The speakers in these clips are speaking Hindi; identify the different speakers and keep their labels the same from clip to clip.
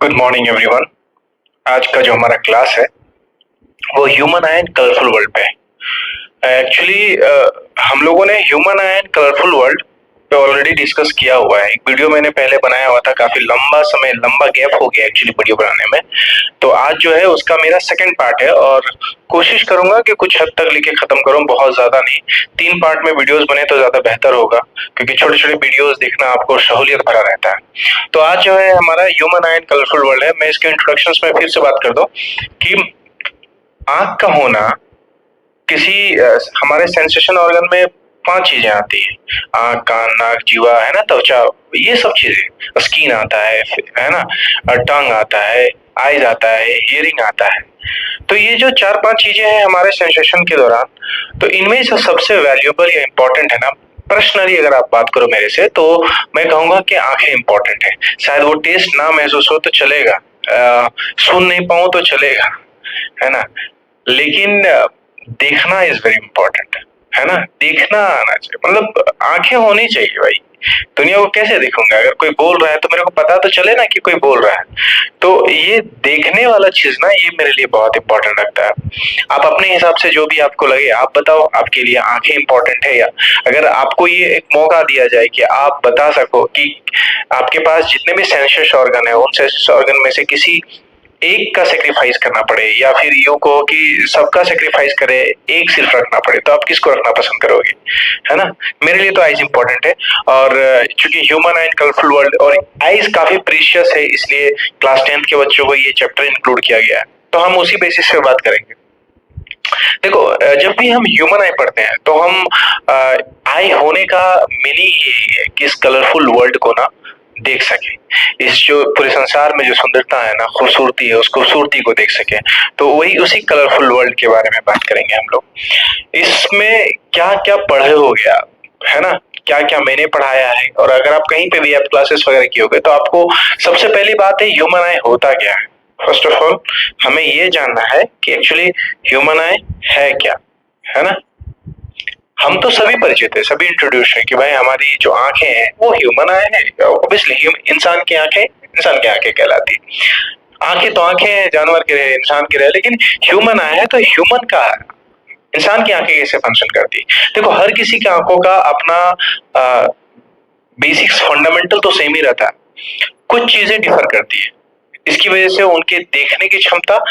Speaker 1: Good morning everyone. आज का जो हमारा क्लास है वो human I and colourful world पे है। एक्चुअली हम लोगों ने human I and colourful world पे ऑलरेडी डिस्कस किया हुआ है। एक वीडियो मैंने पहले बनाया हुआ था, काफी लंबा गैप हो गया एक्चुअली वीडियो बनाने में। तो आज जो है उसका मेरा सेकंड पार्ट है और कोशिश करूंगा कि कुछ हद तक लिखे खत्म करूं, बहुत ज्यादा नहीं। 3 पार्ट में वीडियोस बने तो ज्यादा बेहतर होगा, क्योंकि छोटे छोटे वीडियोस देखना आपको सहूलियत भरा रहता है। तो आज जो है हमारा human I and colourful world है। मैं इसके इंट्रोडक्शन में फिर से बात कर दूं कि आंख का होना किसी हमारे सेंसेशन ऑर्गन में 5 चीजें आती है। आंख, कान, नाक, जीवा, है ना, त्वचा, ये सब चीजें। स्किन आता है ना, टंग आता है, आईज आता है, हियरिंग आता है। तो ये जो 4-5 चीजें हैं हमारे सेंसेशन के दौरान, तो इनमें से सबसे वैल्यूएबल या इम्पोर्टेंट है ना, पर्सनली अगर आप बात करो मेरे से, तो मैं कहूंगा कि आंखें इंपॉर्टेंट है। शायद वो टेस्ट ना महसूस हो तो चलेगा, सुन नहीं पाऊं तो चलेगा, है ना, लेकिन देखना इज वेरी इंपॉर्टेंट, है ना। देखना आना चाहिए, मतलब आंखें होनी चाहिए भाई। दुनिया को कैसे देखूंगा? अगर कोई बोल रहा है तो मेरे को पता तो चले ना कि कोई बोल रहा है। तो ये देखने वाला चीज ना, ये मेरे लिए बहुत इंपॉर्टेंट लगता है। आप अपने हिसाब से जो भी आपको लगे आप बताओ, आपके लिए आंखें इंपॉर्टेंट है या? अगर आपको ये एक मौका दिया जाए कि आप बता सको कि आपके पास जितने भी सेंसस ऑर्गन है, उन सेंसस ऑर्गन में से किसी एक का सेक्रीफाइस करना पड़े, या फिर यूं कहो कि सबका सेक्रीफाइस करे, एक सिर्फ रखना पड़े, तो आप किसको रखना पसंद करोगे? है ना। मेरे लिए तो आइज इंपॉर्टेंट है। और चूंकि human I and colourful world और आइज काफी प्रीशियस है, इसलिए क्लास 10th के बच्चों को ये चैप्टर इंक्लूड किया गया है। तो हम उसी बेसिस पे बात करेंगे। देखो, जब भी हम ह्यूमन आई पढ़ते हैं तो हम आई होने का मीनिंग ही यही है कि इस कलरफुल वर्ल्ड को ना देख सके, इस जो पूरे संसार में जो सुंदरता है ना, खूबसूरती है, उस खूबसूरती को देख सके। तो वही उसी कलरफुल वर्ल्ड के बारे में बात करेंगे हम लोग। इसमें क्या क्या पढ़े हो गया, है ना, क्या क्या मैंने पढ़ाया है, और अगर आप कहीं पे भी आप क्लासेस वगैरह किए होगे तो आपको सबसे पहली बात है ह्यूमन आई होता क्या है। फर्स्ट ऑफ ऑल हमें ये जानना है कि एक्चुअली ह्यूमन आई है क्या, है ना। हम तो सभी परिचित है, सभी इंट्रोड्यूस है कि भाई हमारी जो आंखें हैं वो ह्यूमन आई है। ऑब्वियसली इंसान की आंखें कहलाती है। आंखें तो आंखें हैं, जानवर की रहे, इंसान की रहे, लेकिन ह्यूमन आई है तो ह्यूमन का इंसान की आंखें कैसे फंक्शन करती है। देखो, हर किसी की आंखों का अपना बेसिक्स फंडामेंटल तो सेम ही रहता है, कुछ चीजें डिफर करती है। इसकी वजह से उनके देखने की क्षमता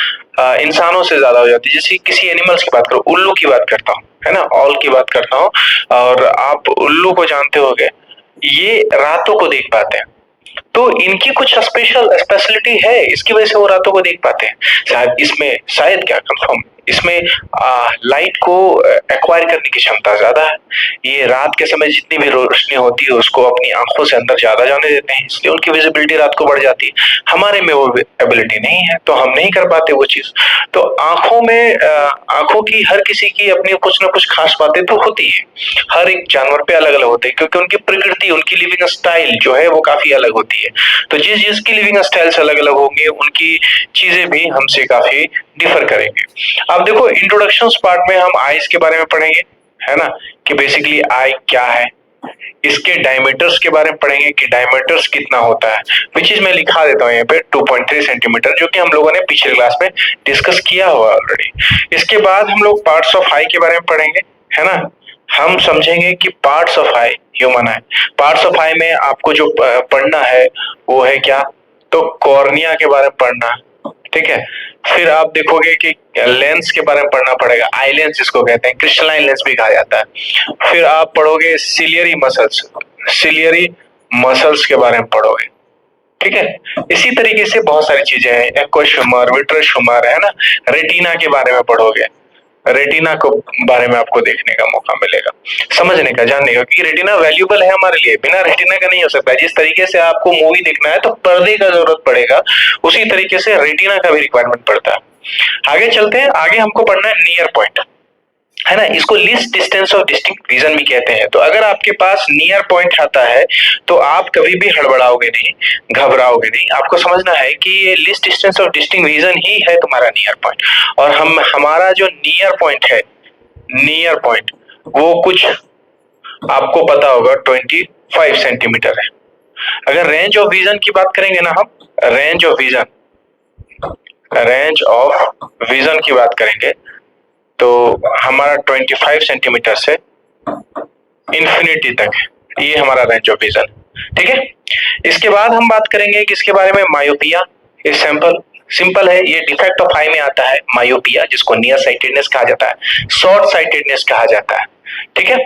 Speaker 1: इंसानों से ज्यादा हो जाती है। जैसे किसी एनिमल्स की बात करो, उल्लू की बात करता हूँ, है ना, ऑल की बात करता हूँ, और आप उल्लू को जानते होगे, ये रातों को देख पाते हैं। तो इनकी कुछ स्पेशलिटी है, इसकी वजह से वो रातों को देख पाते हैं। शायद क्या कंफर्म, इसमें लाइट को एक्वायर करने की क्षमता ज्यादा है। ये रात के समय जितनी भी रोशनी होती है उसको अपनी आंखों से अंदर ज्यादा जाने देते हैं, इसलिए उनकी विजिबिलिटी रात को बढ़ जाती है। हमारे में वो एबिलिटी नहीं है, तो हम नहीं कर पाते वो चीज। तो आंखों की हर किसी की अपनी कुछ ना कुछ खास बातें तो होती है। हर एक जानवर पे अलग अलग होते हैं, क्योंकि उनकी प्रकृति, उनकी लिविंग स्टाइल जो है वो काफी अलग होती है। तो जिसकी लिविंग स्टाइल्स अलग अलग होंगे, उनकी चीजें भी हमसे काफी डिफर करेंगे। अब देखो, इंट्रोडक्शन पार्ट में हम आईज के बारे में पढ़ेंगे, है ना, कि बेसिकली आई क्या है। इसके डायमीटर्स के बारे में पढ़ेंगे कि डायमीटर्स कितना होता है, विच चीज मैं लिखा देता हूँ यहाँ पे 2.3 सेंटीमीटर, जो कि हम लोगों ने पिछले क्लास में डिस्कस किया हुआ ऑलरेडी। इसके बाद हम लोग पार्ट्स ऑफ आई के बारे में पढ़ेंगे, है ना। हम समझेंगे कि parts of eye, human eye, parts of eye में आपको जो पढ़ना है वो है क्या, तो कॉर्निया के बारे में पढ़ना, ठीक है। फिर आप देखोगे कि लेंस के बारे में पढ़ना पड़ेगा, आई लेंस जिसको कहते हैं, क्रिस्टलाइन लेंस भी कहा जाता है। फिर आप पढ़ोगे सिलियरी मसल्स के बारे में पढ़ोगे, ठीक है। इसी तरीके से बहुत सारी चीजें हैं, एक्वस ह्यूमर, विट्रस ह्यूमर, है ना। रेटिना के बारे में पढ़ोगे, रेटिना को बारे में आपको देखने का मौका मिलेगा, समझने का, जानने का, क्योंकि रेटिना वैल्यूबल है हमारे लिए, बिना रेटिना का नहीं हो सकता। जिस तरीके से आपको मूवी देखना है तो पर्दे का जरूरत पड़ेगा, उसी तरीके से रेटिना का भी रिक्वायरमेंट पड़ता है। आगे चलते हैं, आगे हमको पढ़ना है नियर पॉइंट, है ना। इसको least distance of distinct vision भी कहते हैं। तो अगर आपके पास नियर पॉइंट आता है तो आप कभी भी हड़बड़ाओगे नहीं, घबराओगे नहीं। आपको समझना है कि ये least distance of distinct vision ही है तुम्हारा नियर पॉइंट। और हमारा जो नियर पॉइंट है, नियर पॉइंट वो कुछ आपको पता होगा 25 सेंटीमीटर है। अगर रेंज ऑफ विजन की बात करेंगे ना हम, range of vision, range of vision की बात करेंगे तो हमारा 25 सेंटीमीटर से इंफिनिटी तक है, ये हमारा रेंज ऑफ विजन। ठीक है, इसके बाद हम बात करेंगे किसके बारे में, मायोपिया। ये सिंपल है, ये डिफेक्ट ऑफ आई में आता है मायोपिया, जिसको नियर साइटेडनेस कहा जाता है, शॉर्ट साइटेडनेस कहा जाता है। ठीक है,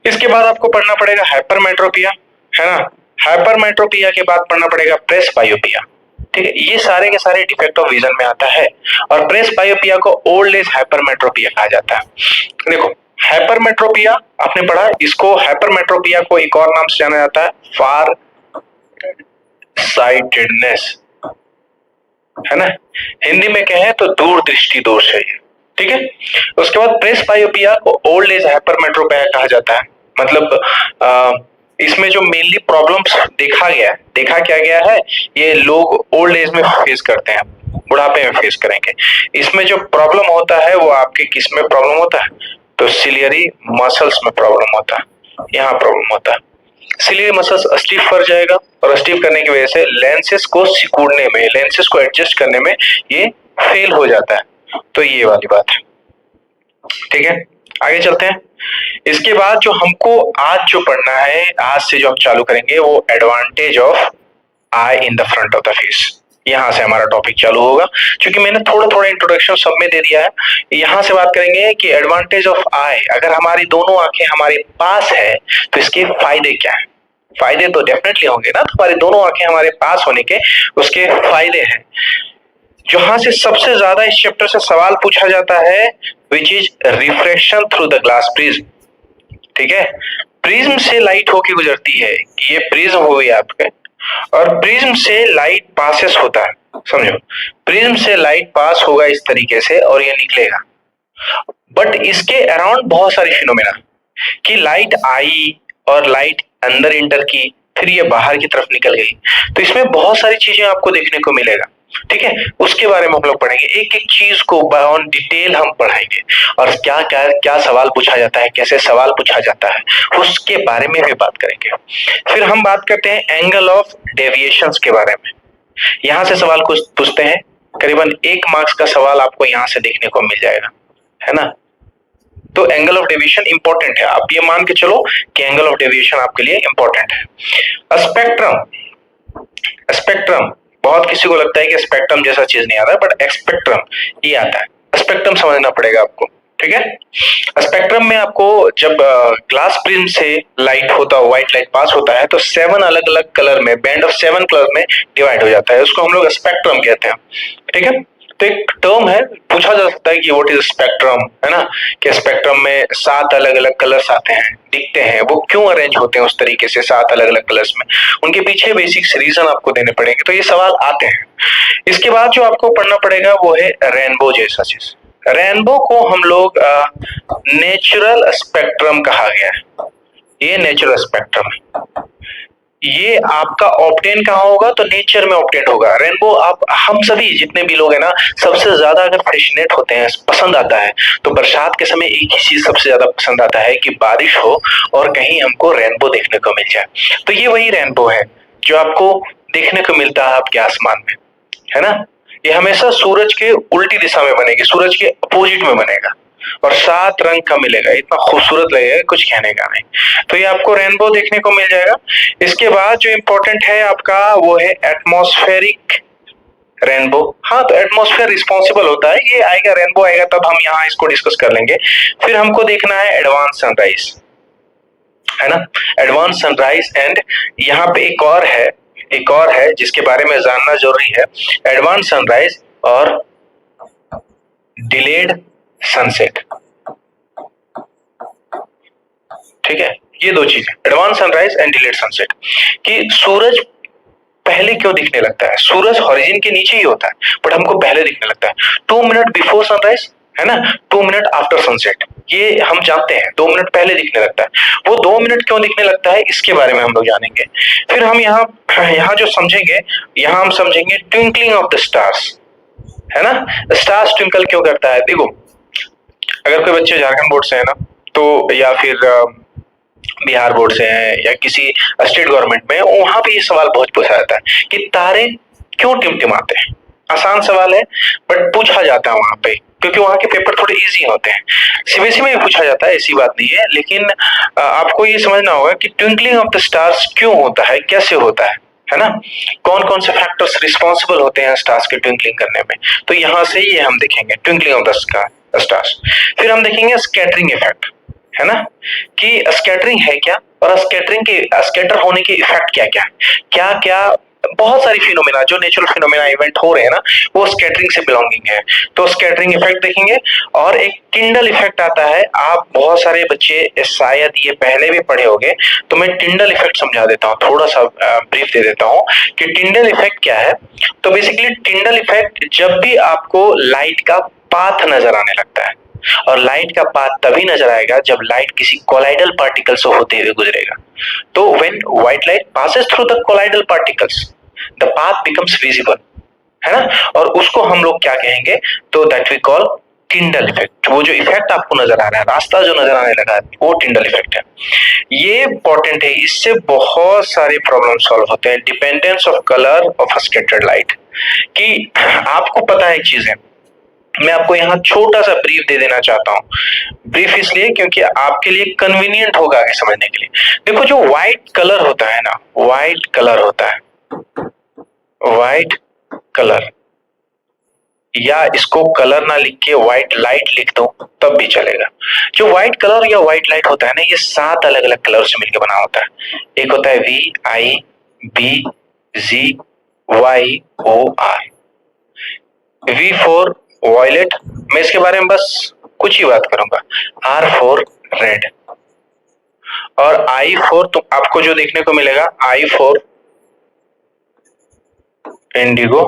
Speaker 1: इसके बाद आपको पढ़ना पड़ेगा हाइपरमेट्रोपिया, है ना। हाइपरमेट्रोपिया के बाद पढ़ना पड़ेगा प्रेस बायोपिया। ठीक है, ये सारे के सारे डिफेक्ट ऑफ विजन में आता है, और प्रेस बायोपिया को ओल्ड एज हाइपरमेट्रोपिया कहा जाता है। देखो, हाइपरमेट्रोपिया आपने पढ़ा, इसको हाइपरमेट्रोपिया को एक और नाम से जाना जाता है फार साइटेडनेस, है ना। हिंदी में कहें तो दूरदृष्टि दोष है ये। ठीक है, उसके बाद प्रेस बायोपिया को ओल्ड एज हाइपरमेट्रोपिया कहा जाता है। मतलब इसमें जो मेनली प्रॉब्लम्स देखा क्या गया है, ये लोग ओल्ड एज में फेस करते हैं, बुढ़ापे में फेस करेंगे। इसमें जो प्रॉब्लम होता है वो आपके किस में प्रॉब्लम होता है, तो सिलियरी मसल्स में प्रॉब्लम होता है, यहाँ प्रॉब्लम होता है। सिलियरी मसल्स स्टिफ कर जाएगा, और स्टिफ करने की वजह से लेंसेस को सिकुड़ने में, लेंसेस को एडजस्ट करने में ये फेल हो जाता है। तो ये वाली बात है। ठीक है, आगे चलते हैं। इसके बाद जो हमको आज जो पढ़ना है, आज से जो हम चालू करेंगे, वो advantage of I in the front of the face. यहां से हमारा टॉपिक चालू होगा, क्योंकि मैंने थोड़ा थोड़ा इंट्रोडक्शन सब में दे दिया है। यहां से बात करेंगे कि एडवांटेज ऑफ आई, अगर हमारी दोनों आंखें हमारे पास है तो इसके फायदे क्या है। फायदे तो डेफिनेटली होंगे ना, तो हमारी दोनों आंखें हमारे पास होने के उसके फायदे हैं। जहां से सबसे ज्यादा इस चैप्टर से सवाल पूछा जाता है, which is refraction through the glass prism. ठीक है, प्रिज्म से लाइट होके गुजरती है, ये प्रिज्म हो गई आपके, और प्रिज्म से लाइट पासेस होता है, समझो, प्रिज्म से लाइट पास होगा इस तरीके से और ये निकलेगा। बट इसके अराउंड बहुत सारी फिनोमेना, कि लाइट आई और लाइट अंदर इंटर की, फिर ये बाहर की तरफ निकल गई, तो इसमें बहुत सारी चीजें आपको देखने को मिलेगा। ठीक है, उसके बारे में हम लोग पढ़ेंगे, एक एक चीज को ऑन डिटेल हम पढ़ाएंगे, और क्या क्या क्या सवाल पूछा जाता है, कैसे सवाल पूछा जाता है, उसके बारे में भी बात करेंगे। फिर हम बात करते हैं एंगल ऑफ डेविएशंस के बारे में। यहां से सवाल कुछ पूछते हैं, करीबन 1 मार्क्स का सवाल आपको यहां से देखने को मिल जाएगा, है ना। तो एंगल ऑफ डेविएशन इंपॉर्टेंट है, आप ये मान के चलो कि एंगल ऑफ डेविएशन आपके लिए इंपॉर्टेंट है। स्पेक्ट्रम, स्पेक्ट्रम बहुत किसी को लगता है कि स्पेक्ट्रम जैसा चीज नहीं आता, बट स्पेक्ट्रम ये आता है, स्पेक्ट्रम समझना पड़ेगा आपको। ठीक है, स्पेक्ट्रम में आपको जब ग्लास प्रिज्म से लाइट होता है, व्हाइट लाइट पास होता है, तो 7 अलग अलग कलर में, बैंड ऑफ 7 कलर में डिवाइड हो जाता है, उसको हम लोग स्पेक्ट्रम कहते हैं। ठीक है, तो एक टर्म है, पूछा जा सकता है कि व्हाट इज स्पेक्ट्रम, है ना, कि स्पेक्ट्रम में 7 अलग अलग कलर्स आते हैं, दिखते हैं, वो क्यों अरेंज होते हैं उस तरीके से 7 अलग अलग कलर्स में, उनके पीछे बेसिक रीजन आपको देने पड़ेंगे, तो ये सवाल आते हैं। इसके बाद जो आपको पढ़ना पड़ेगा वो है रेनबो जैसा चीज। रेनबो को हम लोग नेचुरल स्पेक्ट्रम कहा गया है, ये नेचुरल स्पेक्ट्रम है। ये आपका ऑब्टेन कहाँ होगा, तो नेचर में ऑब्टेन होगा। रेनबो आप, हम सभी जितने भी लोग हैं ना, सबसे ज्यादा अगर फैसिनेट होते हैं, पसंद आता है, तो बरसात के समय एक ही चीज सबसे ज्यादा पसंद आता है कि बारिश हो और कहीं हमको रेनबो देखने को मिल जाए। तो ये वही रेनबो है जो आपको देखने को मिलता है आपके आसमान में, है ना। ये हमेशा सूरज के उल्टी दिशा में बनेगी, सूरज के अपोजिट में बनेगा, और 7 रंग का मिलेगा, इतना खूबसूरत लगेगा कुछ कहने का नहीं। तो ये आपको रेनबो देखने को मिल जाएगा। इसके बाद जो इंपॉर्टेंट है आपका वो है एटमॉस्फेरिक रेनबो। हाँ, तो एटमॉस्फेयर रिस्पॉन्सिबल होता है, ये आएगा, रेनबो आएगा तब हम यहाँ इसको डिस्कस कर लेंगे। फिर हमको देखना है एडवांस सनराइज, है ना, एडवांस सनराइज। एंड यहाँ पे एक और है जिसके बारे में जानना जरूरी है, एडवांस सनराइज और डिलेड सनसेट। ठीक है, ये 2 चीजें, advance sunrise and delayed sunset, कि सूरज पहले क्यों दिखने लगता है। सूरज हॉरिजन के नीचे ही होता है, बट हमको पहले दिखने लगता है। 2 मिनट बिफोर सनराइज, है ना, 2 मिनट आफ्टर सनसेट, ये हम जानते हैं, 2 मिनट पहले दिखने लगता है। वो 2 मिनट क्यों दिखने लगता है, इसके बारे में हम लोग जानेंगे। फिर हम यहाँ जो समझेंगे, यहाँ हम समझेंगे ट्विंकलिंग ऑफ द स्टार्स, है ना, स्टार्स ट्विंकल क्यों करता है। देखो, अगर कोई बच्चे झारखंड बोर्ड से है ना, तो या फिर बिहार बोर्ड से हैं या किसी स्टेट गवर्नमेंट में, वहां पे ये सवाल बहुत पूछा जाता है कि तारे क्यों टिमटिमाते हैं। आसान सवाल है बट पूछा जाता है वहां पे, क्योंकि वहां के पेपर थोड़े इजी होते हैं। सीबीएसई में भी पूछा जाता है, ऐसी बात नहीं है, लेकिन आपको ये समझना होगा कि ट्विंकलिंग ऑफ द स्टार्स क्यों होता है, कैसे होता है ना, कौन कौन से फैक्टर्स रिस्पॉन्सिबल होते हैं स्टार्स के ट्विंकलिंग करने में। तो यहां से ये हम देखेंगे ट्विंकलिंग ऑफ द स्टार्स। फिर हम देखेंगे स्कैटरिंग इफेक्ट, है ना, कि स्कैटरिंग है क्या, और स्कैटरिंग के स्कैटर होने के इफेक्ट क्या क्या क्या क्या। बहुत सारी फिनोमेना जो नेचुरल फिनोमेना इवेंट हो रहे हैं ना, वो स्कैटरिंग से बिलोंगिंग है। तो स्कैटरिंग इफेक्ट देखेंगे, और एक टिंडल इफेक्ट आता है। आप बहुत सारे बच्चे शायद ये पहले भी पढ़े होंगे, तो मैं टिंडल इफेक्ट समझा देता हूँ, थोड़ा सा ब्रीफ दे देता हूँ कि टिंडल इफेक्ट क्या है। तो बेसिकली टिंडल इफेक्ट, जब भी आपको लाइट का पाथ नजर आने लगता है, और लाइट का पाथ तभी नजर आएगा जब लाइट किसी कोलाइडल पार्टिकल से होते हुए गुजरेगा। तो when white light passes through the colloidal particles, the path becomes visible, है ना, और उसको हम लोग क्या कहेंगे, तो that we call Tyndall effect. वो जो इफेक्ट आपको नजर आ रहा है, रास्ता जो नजर आने लगा है, वो टिंडल इफेक्ट है। ये इंपॉर्टेंट है, इससे बहुत सारे प्रॉब्लम सॉल्व होते हैं। Dependence of colour of scattered light, कि आपको पता है चीजें, मैं आपको यहाँ छोटा सा ब्रीफ दे देना चाहता हूँ। ब्रीफ इसलिए क्योंकि आपके लिए कन्वीनियंट होगा आगे समझने के लिए। देखो, जो व्हाइट कलर होता है ना, व्हाइट कलर होता है, व्हाइट कलर, या इसको कलर ना लिख के व्हाइट लाइट लिख दो तब भी चलेगा। जो व्हाइट कलर या व्हाइट लाइट होता है ना, ये 7 अलग अलग कलर से मिलकर बना होता है। एक होता है VIBZYOR, V फॉर वॉयलेट, मैं इसके बारे में बस कुछ ही बात करूंगा। R फॉर रेड, और I फॉर, तो आपको जो देखने को मिलेगा, I फॉर इंडिगो,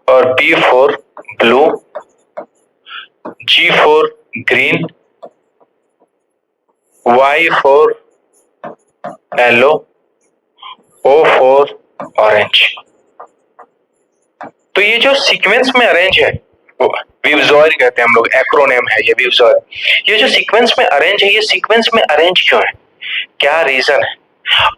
Speaker 1: और B for blue, G for green, Y for yellow, O for orange. तो ये जो सीक्वेंस में अरेंज है, विवजॉइड कहते हैं हम लोग, एक्रोनेम है ये विवजॉइड। ये जो सीक्वेंस में अरेंज है, ये सीक्वेंस में अरेंज क्यों है, क्या रीजन है।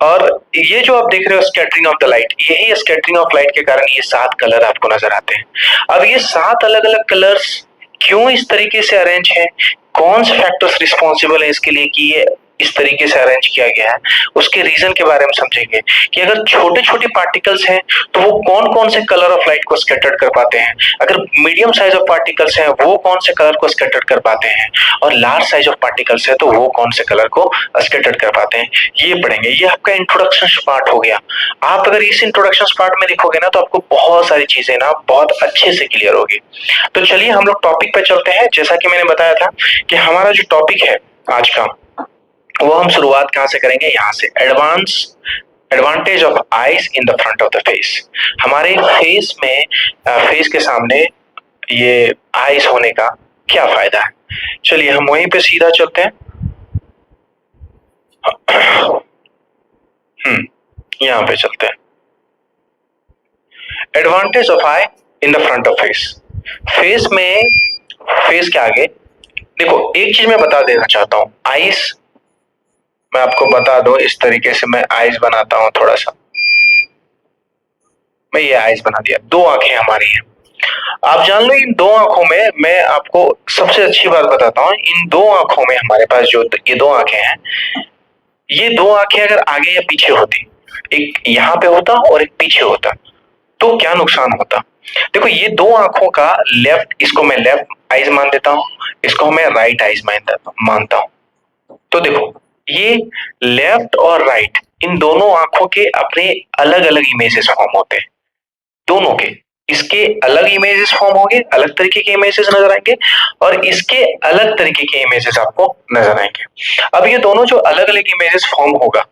Speaker 1: और ये जो आप देख रहे हो स्कैटरिंग ऑफ द लाइट, यही स्कैटरिंग ऑफ लाइट के कारण ये 7 कलर आपको नजर आते हैं। अब ये 7 अलग अलग कलर्स क्यों इस तरीके से अरेंज है, कौन से फैक्टर्स रिस्पॉन्सिबल है इसके लिए कि ये इस तरीके से अरेंज किया गया है, उसके रीजन के बारे में समझेंगे। कि अगर छोटे छोटे पार्टिकल्स हैं तो वो कौन कौन से कलर ऑफ लाइट को स्कैटर्ड कर पाते हैं, अगर मीडियम साइज ऑफ पार्टिकल्स हैं वो कौन से कलर को स्कैटर्ड कर पाते हैं, और लार्ज साइज ऑफ पार्टिकल्स है तो वो कौन से कलर को स्कैटर्ड कर पाते हैं, ये पढ़ेंगे। ये आपका इंट्रोडक्शन पार्ट हो गया। आप अगर इस इंट्रोडक्शन पार्ट में देखोगे ना, तो आपको बहुत सारी चीजें ना बहुत अच्छे से क्लियर होगी। तो चलिए हम लोग टॉपिक पे चलते हैं। जैसा कि मैंने बताया था कि हमारा जो टॉपिक है आज का, वो हम शुरुआत कहां से करेंगे, यहां से, advantage of eyes in the front of the face. हमारे फेस में, फेस के सामने ये आईज होने का क्या फायदा है। चलिए हम वहीं पे सीधा चलते हैं। यहां पे चलते हैं। Advantage of I in the front of face. Face में, फेस के आगे देखो, एक चीज मैं बता देना चाहता हूं, आईज मैं आपको बता दूं, इस तरीके से मैं आईज बनाता हूं थोड़ा सा। मैं ये आईज बना दिया, 2 आंखें हमारी हैं। आप जान लो, इन 2 आंखों में, मैं आपको सबसे अच्छी बात बताता हूं, इन 2 आंखों में हमारे पास जो ये 2 आंखें हैं, ये 2 आंखें अगर आगे या पीछे होती, एक यहाँ पे होता और एक पीछे होता, तो क्या नुकसान होता। देखो, ये 2 आंखों का लेफ्ट, इसको मैं लेफ्ट आइज मान देता हूं, इसको मैं राइट आइज मानता हूं। तो देखो, ये लेफ्ट और राइट, इन दोनों आंखों के अपने अलग अलग इमेजेस फॉर्म होते हैं, दोनों के। इसके अलग इमेजेस फॉर्म होंगे, अलग तरीके के इमेजेस नजर आएंगे, और इसके अलग तरीके के इमेजेस आपको नजर आएंगे। अब ये दोनों जो अलग अलग इमेजेस फॉर्म होगा,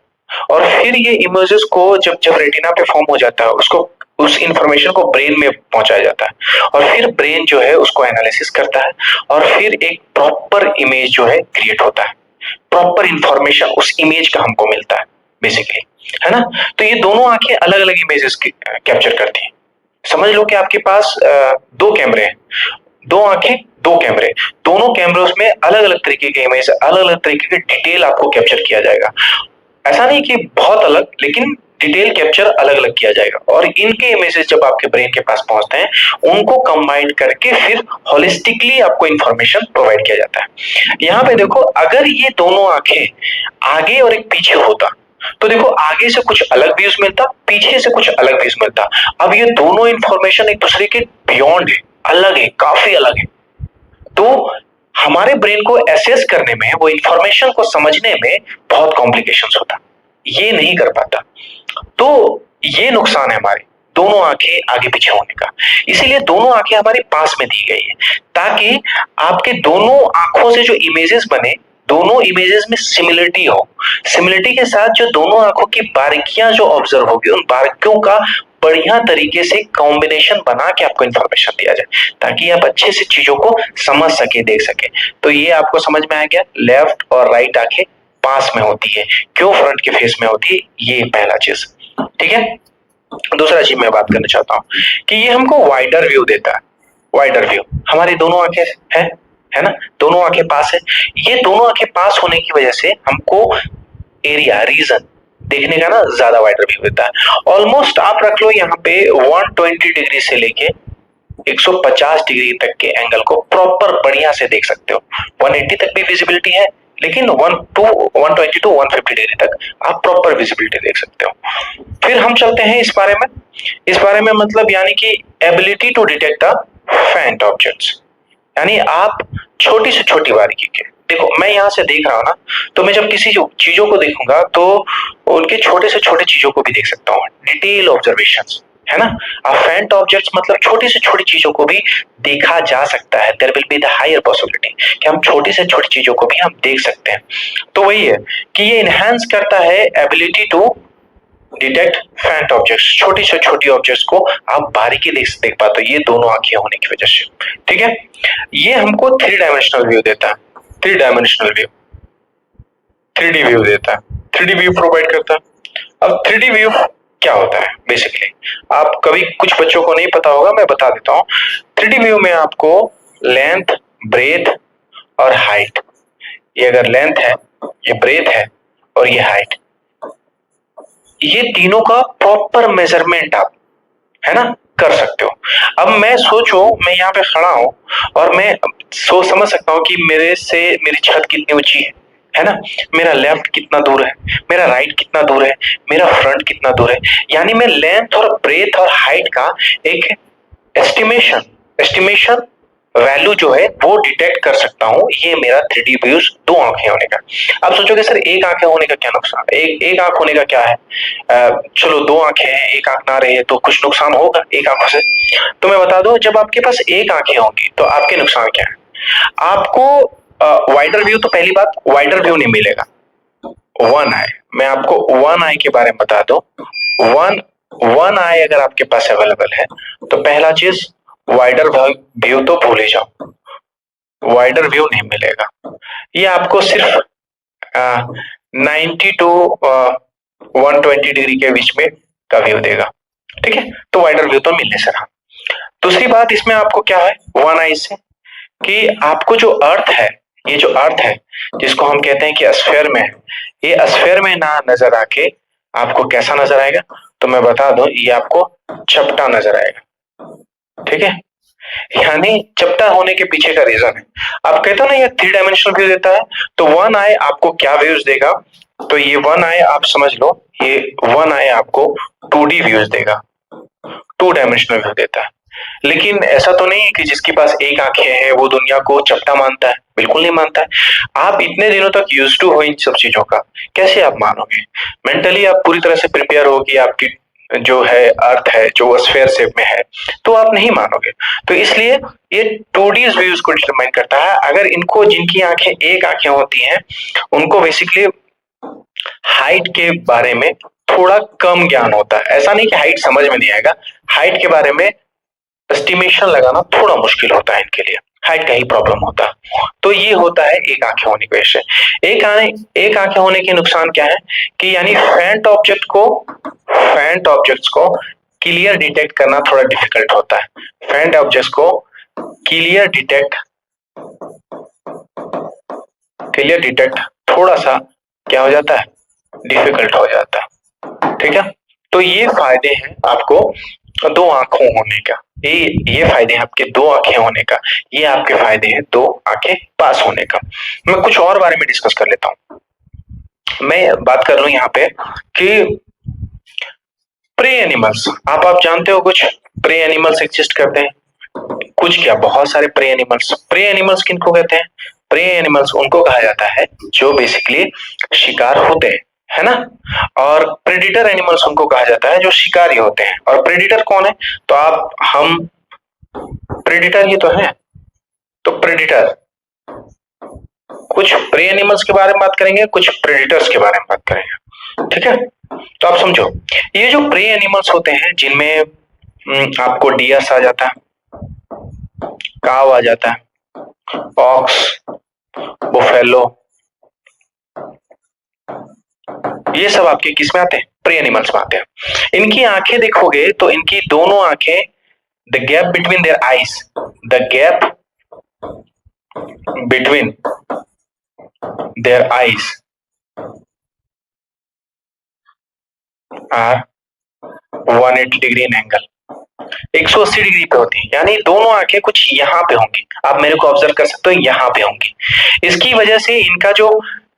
Speaker 1: और फिर ये इमेजेस को जब जब रेटिना पे फॉर्म हो जाता है, उसको, उस इंफॉर्मेशन को ब्रेन में पहुंचाया जाता है, और फिर ब्रेन जो है उसको एनालिसिस करता है, और फिर एक प्रॉपर इमेज जो है क्रिएट होता है, प्रॉपर इंफॉर्मेशन उस इमेज का हमको मिलता है बेसिकली, है ना। तो ये दोनों आंखें अलग अलग इमेजेस कैप्चर करती हैं। समझ लो कि आपके पास 2 कैमरे हैं, दो आंखें, दो कैमरे, दोनों कैमरों में अलग अलग तरीके के इमेज, अलग अलग तरीके के डिटेल आपको कैप्चर किया जाएगा। ऐसा नहीं कि बहुत अलग, लेकिन डिटेल कैप्चर अलग अलग किया जाएगा और इनके इमेजेस जब आपके ब्रेन के पास पहुंचते हैं उनको कंबाइन करके फिर होलिस्टिकली आपको इंफॉर्मेशन प्रोवाइड किया जाता है। यहाँ पे देखो, अगर ये दोनों आंखें आगे और एक पीछे होता तो देखो आगे से कुछ अलग व्यूज मिलता, पीछे से कुछ अलग व्यूज मिलता। अब ये दोनों इंफॉर्मेशन एक दूसरे के बियॉन्ड है, अलग है, काफी अलग है। तो हमारे ब्रेन को एसेस करने में, वो इंफॉर्मेशन को समझने में बहुत कॉम्प्लिकेशंस होता, ये नहीं कर पाता। तो ये नुकसान है हमारे दोनों आंखें आगे पीछे होने का। इसीलिए दोनों आंखें हमारे पास में दी गई है ताकि आपके दोनों आंखों से जो इमेजेस बने, दोनों इमेजेस में सिमिलरिटी हो। सिमिलरिटी के साथ जो दोनों आंखों की बारीकियां जो ऑब्जर्व होगी, उन बारीकियों का बढ़िया तरीके से कॉम्बिनेशन बना के आपको इंफॉर्मेशन दिया जाए ताकि आप अच्छे से चीजों को समझ सके, देख सके। तो ये आपको समझ में आ गया, लेफ्ट और राइट आंखें पास में होती है, क्यों फ्रंट के फेस में होती है, ये पहला चीज। ठीक है, दूसरा चीज मैं बात करना चाहता हूँ कि ये हमको वाइडर व्यू देता है। वाइडर व्यू, हमारी दोनों आंखें है ना, दोनों आंखें पास है। ये दोनों आंखें पास होने की वजह से हमको एरिया, रीजन देखने का ना ज्यादा वाइडर व्यू देता है। ऑलमोस्ट आप रख लो यहाँ पे 120 डिग्री से लेके 150 डिग्री तक के एंगल को प्रॉपर बढ़िया से देख सकते हो। 180 तक भी विजिबिलिटी है, लेकिन 120 टू 150 डिग्री तक आप प्रॉपर विजिबिलिटी देख सकते हो। फिर हम चलते हैं इस बारे में। इस बारे में मतलब यानी कि ability to detect the faint objects, यानी आप छोटी से छोटी बारीकी के, देखो मैं यहाँ से देख रहा हूँ ना, तो मैं जब किसी चीजों को देखूंगा तो उनके छोटे से छोटे चीजों को भी देख सकता हूँ, डिटेल ऑब्जर्वेशंस, है ना। अब फेंट ऑब्जेक्ट्स मतलब छोटी से छोटी चीजों को भी देखा जा सकता है। There will be the higher possibility कि हम छोटी से छोटी चीजों को भी हम देख सकते हैं। तो वही है कि ये इनहेंस करता है एबिलिटी टू डिटेक्ट फेंट ऑब्जेक्ट्स, छोटी से छोटी ऑब्जेक्ट्स को आप बारीकी देख पाते हो, ये दोनों आंखें होने की वजह से। ठीक है, ये हमको 3 डायमेंशनल व्यू देता है, 3 डायमेंशनल व्यू, 3D व्यू देता है, 3D व्यू प्रोवाइड करता है। अब 3D व्यू क्या होता है बेसिकली, आप कभी कुछ बच्चों को नहीं पता होगा, मैं बता देता हूँ। 3D व्यू में आपको लेंथ, ब्रेथ और हाइट, ये अगर लेंथ है, ये ब्रेथ है और ये हाइट, ये तीनों का प्रॉपर मेजरमेंट आप, है ना, कर सकते हो। अब मैं सोचो, मैं यहाँ पे खड़ा हूं और मैं सोच समझ सकता हूँ कि मेरे से मेरी छत कितनी ऊंची है ना, मेरा लेफ्ट कितना दूर है, मेरा राइट कितना दूर है, मेरा फ्रंट कितना दूर है। यानी मैं लेंथ और ब्रेथ और हाइट का एक एस्टिमेशन वैल्यू जो है वो डिटेक्ट कर सकता हूँ। ये मेरा 3D व्यूज दो आंखें होने का। अब सोचोगे सर एक आंखें होने का क्या नुकसान, एक आंख होने का क्या है। चलो दो आंखें हैं, एक आंख ना रहे तो कुछ नुकसान होगा एक आंखों से। तो मैं बता दूं, जब आपके पास एक आंखें होंगी तो आपके नुकसान क्या है। आपको वाइडर व्यू, तो पहली बात वाइडर व्यू नहीं मिलेगा। वन आई, मैं आपको वन आई के बारे में बता दूं। वन आई अगर आपके पास अवेलेबल है तो पहला चीज वाइडर व्यू तो भूल ही जाओ, वाइडर व्यू नहीं मिलेगा। ये आपको सिर्फ 90 टू 120 डिग्री के बीच में का व्यू देगा। ठीक है, तो वाइडर व्यू तो मिलने से रहा। दूसरी बात इसमें आपको क्या है वन आई से, कि आपको जो अर्थ है, ये जो अर्थ है जिसको हम कहते हैं कि स्फीयर में है, ये स्फीयर में ना नजर आके आपको कैसा नजर आएगा, तो मैं बता दूं ये आपको चपटा नजर आएगा। ठीक है, यानी चपटा होने के पीछे का रीजन है, आप कहते हो ना ये 3 डायमेंशनल व्यू देता है, तो वन आई आपको क्या व्यूज देगा, तो ये वन आई आप समझ लो, ये वन आई आपको 2D व्यूज देगा, 2 डायमेंशनल व्यू देता है। लेकिन ऐसा तो नहीं है कि जिसके पास एक आंखें हैं वो दुनिया को चपटा मानता है, बिल्कुल नहीं मानता है। आप इतने दिनों तक यूज्ड टू हो इन सब चीजों का, कैसे आप मानोगे। मेंटली आप पूरी तरह से प्रिपेयर हो कि आपकी जो है अर्थ है जो स्फीयर शेप में है, तो आप नहीं मानोगे। तो इसलिए ये 2D व्यूज को डिटरमाइन करता है। अगर इनको, जिनकी आंखें एक आंखें होती हैं, उनको बेसिकली हाइट के बारे में थोड़ा कम ज्ञान होता है। ऐसा नहीं कि हाइट समझ में नहीं आएगा, हाइट के बारे में एस्टिमेशन लगाना थोड़ा मुश्किल होता है इनके लिए, हाइट का ही प्रॉब्लम होता है। तो ये होता है एक आंखें होने की वजह से। एक आंखें होने के नुकसान क्या है कि यानी फेंट ऑब्जेक्ट्स को क्लियर डिटेक्ट करना थोड़ा डिफिकल्ट होता है। फेंट ऑब्जेक्ट्स को क्लियर डिटेक्ट, क्लियर डिटेक्ट थोड़ा सा क्या हो जाता है, डिफिकल्ट हो जाता है। ठीक है, तो ये फायदे हैं आपको दो आंखों होने का, ये फायदे हैं आपके दो आंखें होने का, ये आपके फायदे हैं दो आंखें पास होने का। मैं कुछ और बारे में डिस्कस कर लेता हूं। मैं बात कर रहा हूं यहाँ पे कि प्रे एनिमल्स, आप जानते हो कुछ प्रे एनिमल्स एग्जिस्ट करते हैं, कुछ क्या बहुत सारे प्रे एनिमल्स। प्रे एनिमल्स किनको कहते हैं? प्रे एनिमल्स उनको कहा जाता है जो बेसिकली शिकार होते हैं, है ना। और प्रेडिटर एनिमल्स उनको कहा जाता है जो शिकारी होते हैं। और प्रेडिटर कौन है? तो आप हम प्रेडिटर ही तो है। तो प्रेडिटर, कुछ प्रे एनिमल्स के बारे में बात करेंगे, कुछ प्रेडिटर्स के बारे में बात करेंगे। ठीक है, तो आप समझो, ये जो प्रे एनिमल्स होते हैं जिनमें आपको डियर्स आ जाता है, काव आ जाता है, ऑक्स, बुफेलो, ये सब आपके किस में आते हैं? प्रे एनिमल्स में आते हैं। इनकी आंखें देखोगे तो इनकी दोनों आंखें, the gap between their eyes, the gap between their eyes are 180 degree in angle, 180 degree पे होती है, यानी दोनों आंखें कुछ यहाँ पे होंगी। आप मेरे को ऑब्जर्व कर सकते हो, यहाँ पे होंगी। इसकी वजह से इनका जो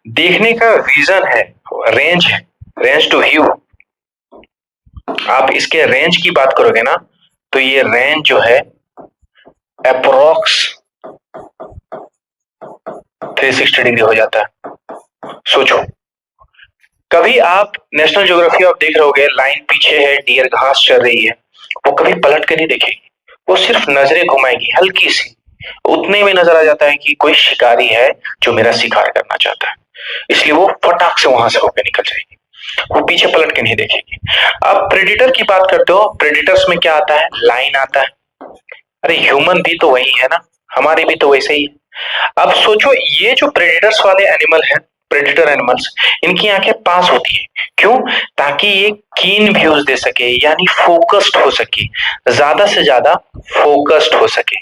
Speaker 1: देखने का विजन है, रेंज है, रेंज टू व्यू, आप इसके रेंज की बात करोगे ना, तो ये रेंज जो है अप्रोक्स 360 डिग्री हो जाता है। सोचो, कभी आप नेशनल ज्योग्राफी आप देख रहे होगे, लाइन पीछे है, डियर घास चल रही है, वो कभी पलट कर नहीं देखेगी, वो सिर्फ नजरें घुमाएगी हल्की सी, उतने में नजर आ जाता है कि कोई शिकारी है जो मेरा शिकार करना चाहता है, इसलिए वो फटाक से वहां से होकर निकल जाएगी, वो पीछे पलट के नहीं देखेगी। अब प्रेडिटर की बात करते हो, प्रेडिटर्स में क्या आता है? लाइन आता है। अरे ह्यूमन भी तो वही है ना, हमारे भी तो वैसे ही है। अब सोचो, ये जो प्रेडिटर्स वाले एनिमल है, प्रेडिटर एनिमल्स, इनकी आंखें पास होती है, क्यों? ताकि ये कीन व्यूज दे सके, यानी फोकस्ड हो सके, ज्यादा से ज्यादा फोकस्ड हो सके।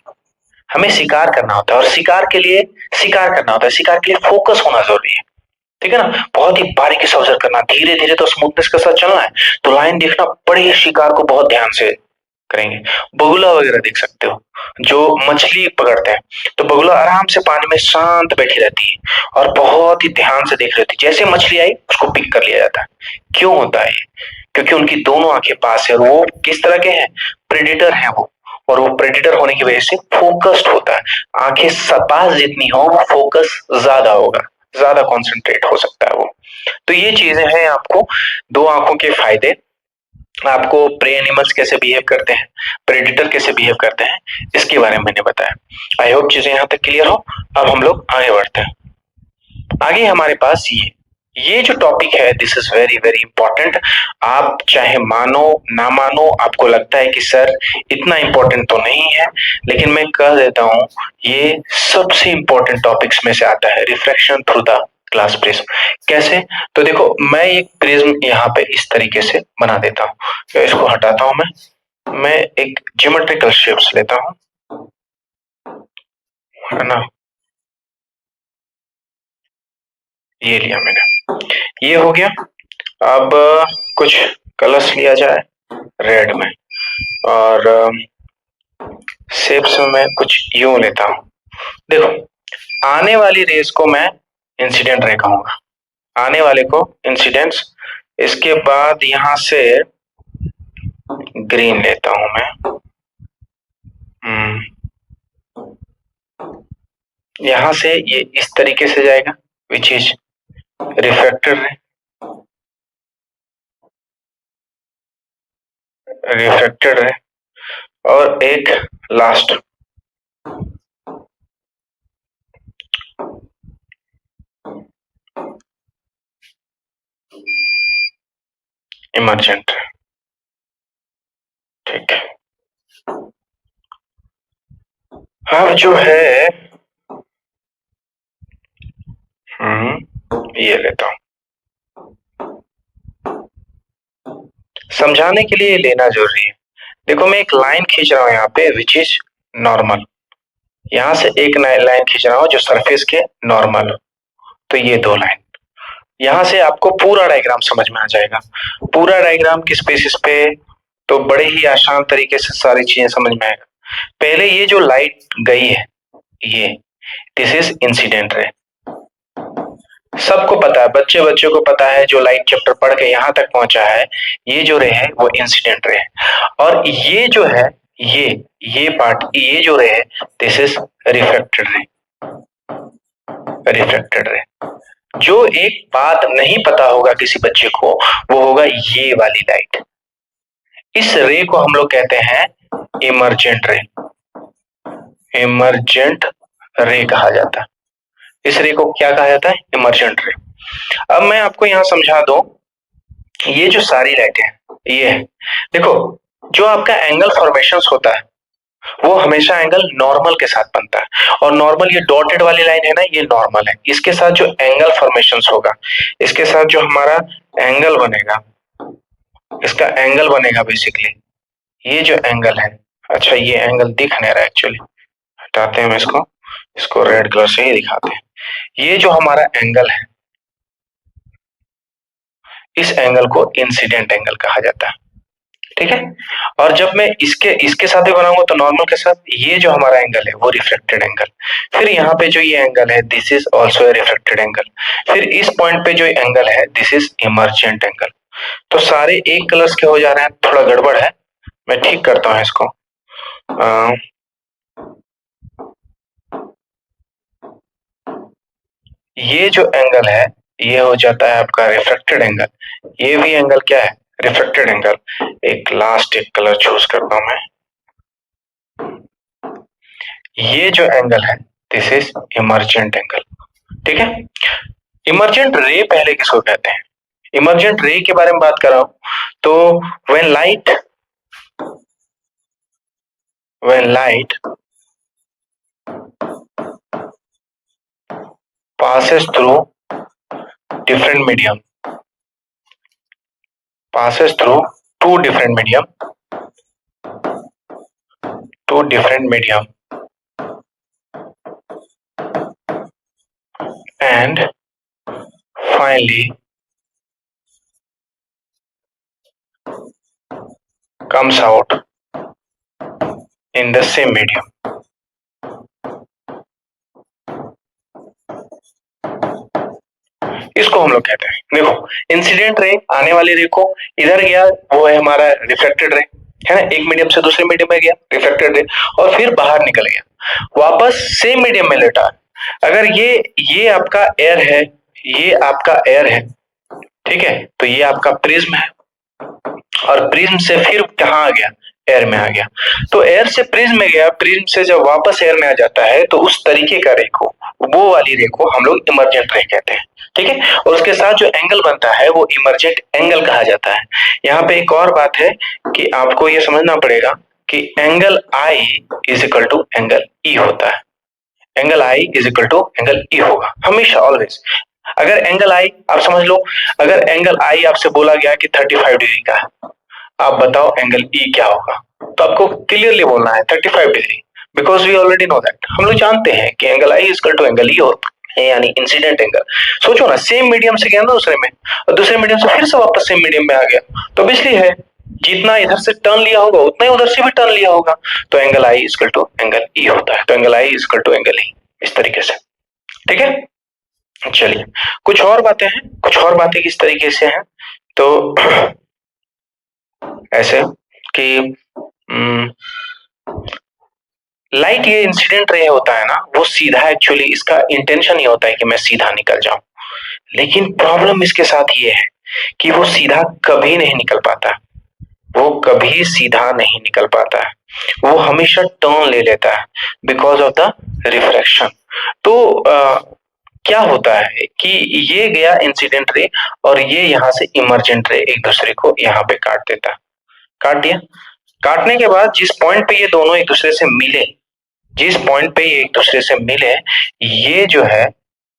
Speaker 1: हमें शिकार करना होता है, और शिकार के लिए शिकार करना होता है, शिकार के लिए फोकस होना जरूरी है। ठीक है ना, बहुत ही बारीकी से ऑब्जर्व करना, धीरे धीरे तो स्मूथनेस के साथ चलना है, तो लाइन देखना, बड़े शिकार को बहुत ध्यान से करेंगे। बगुला वगैरह देख सकते हो जो मछली पकड़ते हैं, तो बगुला आराम से पानी में शांत बैठी रहती है और बहुत ही ध्यान से देख रही होती है, जैसे मछली आई उसको पिक कर लिया जाता है। क्यों होता है ये? क्योंकि उनकी दोनों आंखें पास है, और वो किस तरह के हैं? प्रेडिटर हैं वो, और वो प्रेडिटर होने की वजह से फोकस्ड होता है। आंखें पास जितनी हो, वो फोकस ज्यादा होगा, ज्यादा कॉन्सेंट्रेट हो सकता है वो। तो ये चीजें हैं आपको दो आंखों के फायदे, आपको प्रे एनिमल्स कैसे बिहेव करते हैं, प्रेडिटर कैसे बिहेव करते हैं, इसके बारे में मैंने बताया। आई होप चीजें यहां तक क्लियर हो। अब हम लोग आगे बढ़ते हैं। आगे हमारे पास ये जो टॉपिक है, this is very very important. आप चाहे मानो ना मानो, आपको लगता है कि सर इतना इंपॉर्टेंट तो नहीं है, लेकिन मैं कह देता हूं, ये सबसे इंपॉर्टेंट टॉपिक्स में से आता है, refraction through the glass prism. कैसे? तो देखो, मैं एक प्रिज्म यहाँ पे इस तरीके से बना देता हूँ, तो इसको हटाता हूं, मैं एक ज्योमेट्रिकल शेप्स लेता हूँ, है ना, ये लिया मैंने, ये हो गया। अब कुछ कलर्स लिया जाए रेड में, और शेप्स में मैं कुछ यूं लेता हूं। देखो, आने वाली रेस को मैं इंसिडेंट रे कहूंगा, आने वाले को इंसिडेंट्स। इसके बाद यहां से ग्रीन लेता हूं मैं, यहां से ये इस तरीके से जाएगा, विच इज रिफ्रैक्टेड रे, रिफ्रैक्टेड रे। और एक लास्ट इमर्जेंट। ठीक है, अब जो है ये लेता हूं, समझाने के लिए लेना जरूरी है। देखो, मैं एक लाइन खींच रहा हूं यहाँ पे, विच इज नॉर्मल, यहां से एक लाइन खींच रहा हूं जो सरफेस के नॉर्मल हो, तो ये दो लाइन। यहां से आपको पूरा डायग्राम समझ में आ जाएगा। पूरा डायग्राम किस बेसिस पे, तो बड़े ही आसान तरीके से सारी चीजें समझ में आएगा। पहले ये जो लाइट गई है, ये दिस इज इंसिडेंट रे। सबको पता है, बच्चे बच्चों को पता है, जो लाइट चैप्टर पढ़ के यहाँ तक पहुंचा है, ये जो रे है वो इंसिडेंट रे है। और ये जो है, ये पार्ट, ये जो रे है, this is reflected ray. Reflected ray. जो एक बात नहीं पता होगा किसी बच्चे को, वो होगा ये वाली लाइट। इस रे को हम लोग कहते हैं इमर्जेंट रे। इमर्जेंट रे कहा जाता है। इस रे को क्या कहा जाता है? इमर्जेंट रे। अब मैं आपको यहां समझा दूं, ये जो सारी लाइटें हैं, ये है, देखो जो आपका एंगल फॉर्मेशंस होता है वो हमेशा एंगल नॉर्मल के साथ बनता है। और नॉर्मल, ये डॉटेड वाली लाइन है ना, ये नॉर्मल है। इसके साथ जो एंगल फॉर्मेशंस होगा, इसके साथ जो हमारा एंगल बनेगा, इसका एंगल बनेगा बेसिकली ये जो एंगल है। अच्छा, ये एंगल दिख नहीं रहा एक्चुअली, हटाते हैं हम इसको, इसको रेड कलर से ही दिखाते हैं। ये जो हमारा एंगल है, इस एंगल को इंसिडेंट एंगल कहा जाता है। ठीक है। और जब मैं इसके इसके साथ भी बनाऊंगा तो नॉर्मल के साथ, ये जो हमारा एंगल है वो रिफ्लेक्टेड एंगल। फिर यहाँ पे जो ये एंगल है, this is also a reflected angle. फिर इस पॉइंट पे जो एंगल है, दिस इज इमर्जेंट एंगल। तो सारे एक कलर्स के हो जा रहे हैं, थोड़ा गड़बड़ है, मैं ठीक करता हूँ इसको। ये जो एंगल है, ये हो जाता है आपका रिफ्लेक्टेड एंगल। ये भी एंगल क्या है? Reflected angle. एक लास्ट एक कलर चूज करता हूं मैं। ये जो एंगल है, दिस इज इमर्जेंट एंगल। ठीक है। इमर्जेंट रे पहले किसको कहते हैं? इमर्जेंट रे के बारे में बात कर रहा हूं, तो when light passes through different medium, passes through two different medium, and finally comes out in the same medium. इसको हम लोग कहते हैं, देखो इंसिडेंट रे, आने वाली रे को इधर गया, वो है हमारा रिफ्लेक्टेड रे, है ना, एक मीडियम से दूसरे मीडियम में गया, रिफ्लेक्टेड रे, और फिर बाहर निकल गया, वापस सेम मीडियम में लेटा। अगर ये आपका एयर है, ये आपका एयर है, ठीक है, तो ये आपका प्रिज्म है, और प्रिज्म से फिर कहाँ आ गया? एयर में आ गया। तो एयर से प्रिज्म में गया, प्रिज्म से जब वापस एयर में आ जाता है, तो उस तरीके का रे को, वो वाली रे को हम लोग इमर्जेंट रे कहते हैं। ठीक है। और उसके साथ जो एंगल बनता है वो इमर्जेंट एंगल कहा जाता है। यहाँ पे एक और बात है कि आपको ये समझना पड़ेगा कि angle I is equal to angle E होता है। Angle I is equal to angle E होगा हमेशा, ऑलवेज। अगर एंगल आई, आप समझ लो, अगर एंगल आई आपसे बोला गया कि 35 डिग्री का है, आप बताओ एंगल ई क्या होगा? तो आपको क्लियरली बोलना है 35 degree, because we already know that. हम लोग जानते हैं कि angle I is equal to angle E होता है, यानी इंसिडेंट एंगल। सोचो ना, सेम मीडियम से गया ना दूसरे में, और दूसरे मीडियम से फिर से वापस सेम मीडियम में आ गया, तो ऑब्वियसली है जितना इधर से टर्न लिया होगा उतना ही उधर से भी टर्न लिया होगा, तो angle I is equal to angle E होता है। तो angle I is equal to angle E, इस तरीके से। ठीक है। चलिए, कुछ और बातें हैं, कुछ और बातें किस तरीके से हैं, तो ऐसे कि लाइट, ये इंसिडेंट रे होता है ना, वो सीधा, एक्चुअली इसका इंटेंशन ये होता है कि मैं सीधा निकल जाऊं, लेकिन प्रॉब्लम इसके साथ ये है कि वो सीधा कभी नहीं निकल पाता, वो कभी सीधा नहीं निकल पाता है, वो हमेशा टर्न ले लेता है बिकॉज ऑफ द रिफ्रैक्शन। तो क्या होता है कि ये गया इंसिडेंट रे, और ये यहाँ से इमर्जेंट रे एक दूसरे को यहाँ पे काट देता है। काट दिया, काटने के बाद जिस पॉइंट पे ये दोनों एक दूसरे से मिले, जिस पॉइंट पे ये एक दूसरे से मिले, ये जो है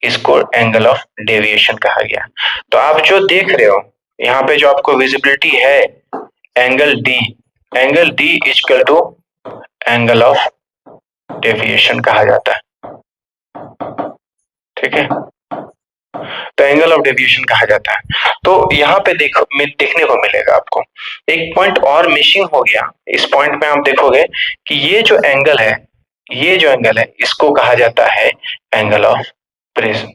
Speaker 1: इसको एंगल ऑफ डेविएशन कहा गया। तो आप जो देख रहे हो यहाँ पे, जो आपको विजिबिलिटी है, angle D, angle D equal to angle of deviation कहा जाता है, ठीक है, तो एंगल ऑफ डेविएशन कहा जाता है। तो यहाँ पे देखो देखने को मिलेगा आपको एक पॉइंट और मिसिंग हो गया। इस पॉइंट में आप देखोगे कि ये जो एंगल है, ये जो एंगल है इसको कहा जाता है एंगल ऑफ प्रिज्म।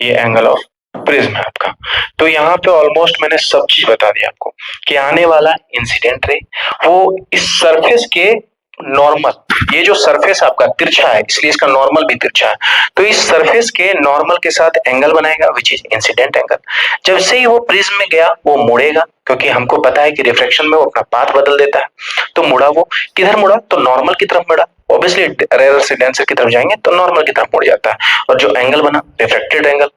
Speaker 1: ये एंगल ऑफ प्रिज्म है आपका। तो यहाँ पे ऑलमोस्ट मैंने सब चीज बता दी आपको कि आने वाला इंसिडेंट रे वो इस सरफेस के नॉर्मल, ये जो सरफेस आपका तिरछा है इसलिए इसका नॉर्मल भी तिरछा है, तो इस सरफेस के नॉर्मल के साथ एंगल बनाएगा विच इज इंसिडेंट एंगल। जब से ही वो प्रिज्म में गया वो मुड़ेगा, क्योंकि हमको पता है कि रिफ्रैक्शन में वो अपना पाथ बदल देता है। तो मुड़ा, वो किधर मुड़ा, तो नॉर्मल की तरफ मुड़ा। ऑब्वियसली रेयर से डेंसर की तरफ जाएंगे तो नॉर्मल की तरफ मुड़ जाता है, और जो एंगल बना रिफ्रैक्टेड एंगल।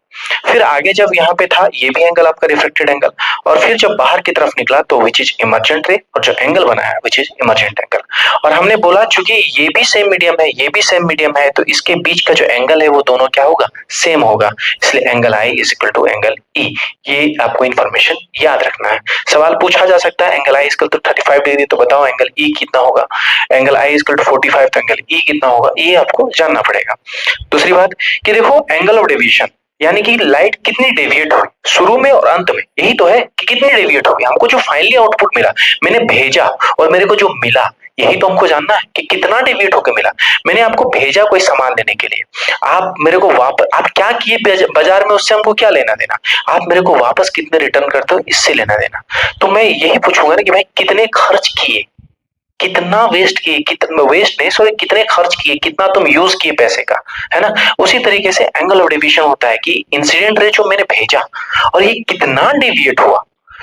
Speaker 1: फिर आगे जब यहाँ पे था ये भी एंगल आपका रिफ्लेक्टेड एंगल, और फिर जब बाहर की तरफ निकला तो विच इज इमर्जेंट रे, और जो एंगल बना है विच इज इमर्जेंट एंगल। और हमने बोला चूंकि ये भी सेम मीडियम है, ये भी सेम मीडियम है, तो इसके बीच का जो एंगल है वो दोनों क्या होगा, सेम होगा, इसलिए angle I is equal to angle E. ये आपको इंफॉर्मेशन याद रखना है। सवाल पूछा जा सकता है angle I is equal to 35 degree, तो बताओ एंगल ई कितना होगा, angle I is equal to 45, तो एंगल ई कितना होगा, ये आपको जानना पड़ेगा। दूसरी बात कि देखो एंगल ऑफ डेविएशन यानी कि लाइट कितनी डेविएट हुई शुरू में और अंत में, यही तो है कि कितनी डेविएट होगी। हमको जो फाइनली आउटपुट मिला, मैंने भेजा और मेरे को जो मिला, यही तो हमको जानना है कि कितना डेविएट होकर मिला। मैंने आपको भेजा कोई सामान लेने के लिए, आप मेरे को वापस, आप क्या किए बाजार में, उससे हमको क्या लेना देना, आप मेरे को वापस कितने रिटर्न करते हो इससे लेना देना। तो मैं यही पूछूंगा ना कि भाई कितने खर्च किए, कितना वेस्ट किए, कितना वेस्ट नहीं सॉरी कितने खर्च किए, कितना तुम यूज किए पैसे का, है ना। उसी तरीके से एंगल ऑफ डेविएशन होता है कि इंसिडेंट रे जो मैंने भेजा और ये कितना डेविएट हुआ,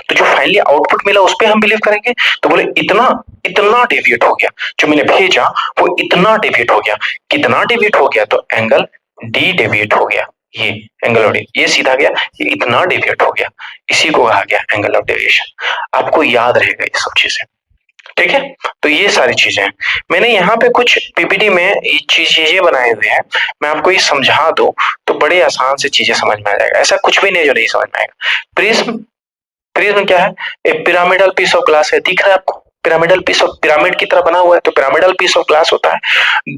Speaker 1: तो जो फाइनली आउटपुट मिला उस पर हम बिलीव करेंगे। तो बोले इतना इतना डेविएट हो गया, जो मैंने भेजा वो इतना डेविएट हो गया, कितना डेविएट हो गया, तो एंगल डी डेविएट हो गया। ये एंगल ऑफ ये सीधा गया, ये इतना डेविएट हो गया, इसी को कहा गया एंगल ऑफ डेविएशन। आपको याद रहेगा ये सब चीजें, ठीक है। तो ये सारी चीजें मैंने यहाँ पे कुछ पीपीटी में चीजें बनाए हुए हैं, मैं आपको ये समझा दूं तो बड़े आसान से चीजें समझ में आ जाएगा। ऐसा कुछ भी नहीं जो नहीं समझ में आएगा। प्रिज्म, प्रिज्म क्या है, एक पिरामिडल पीस ऑफ ग्लास है, दिख रहा है आपको, पिरामिडल पीस ऑफ, पिरामिड की तरह बना हुआ है, तो पिरामिडल पीस ऑफ ग्लास होता है।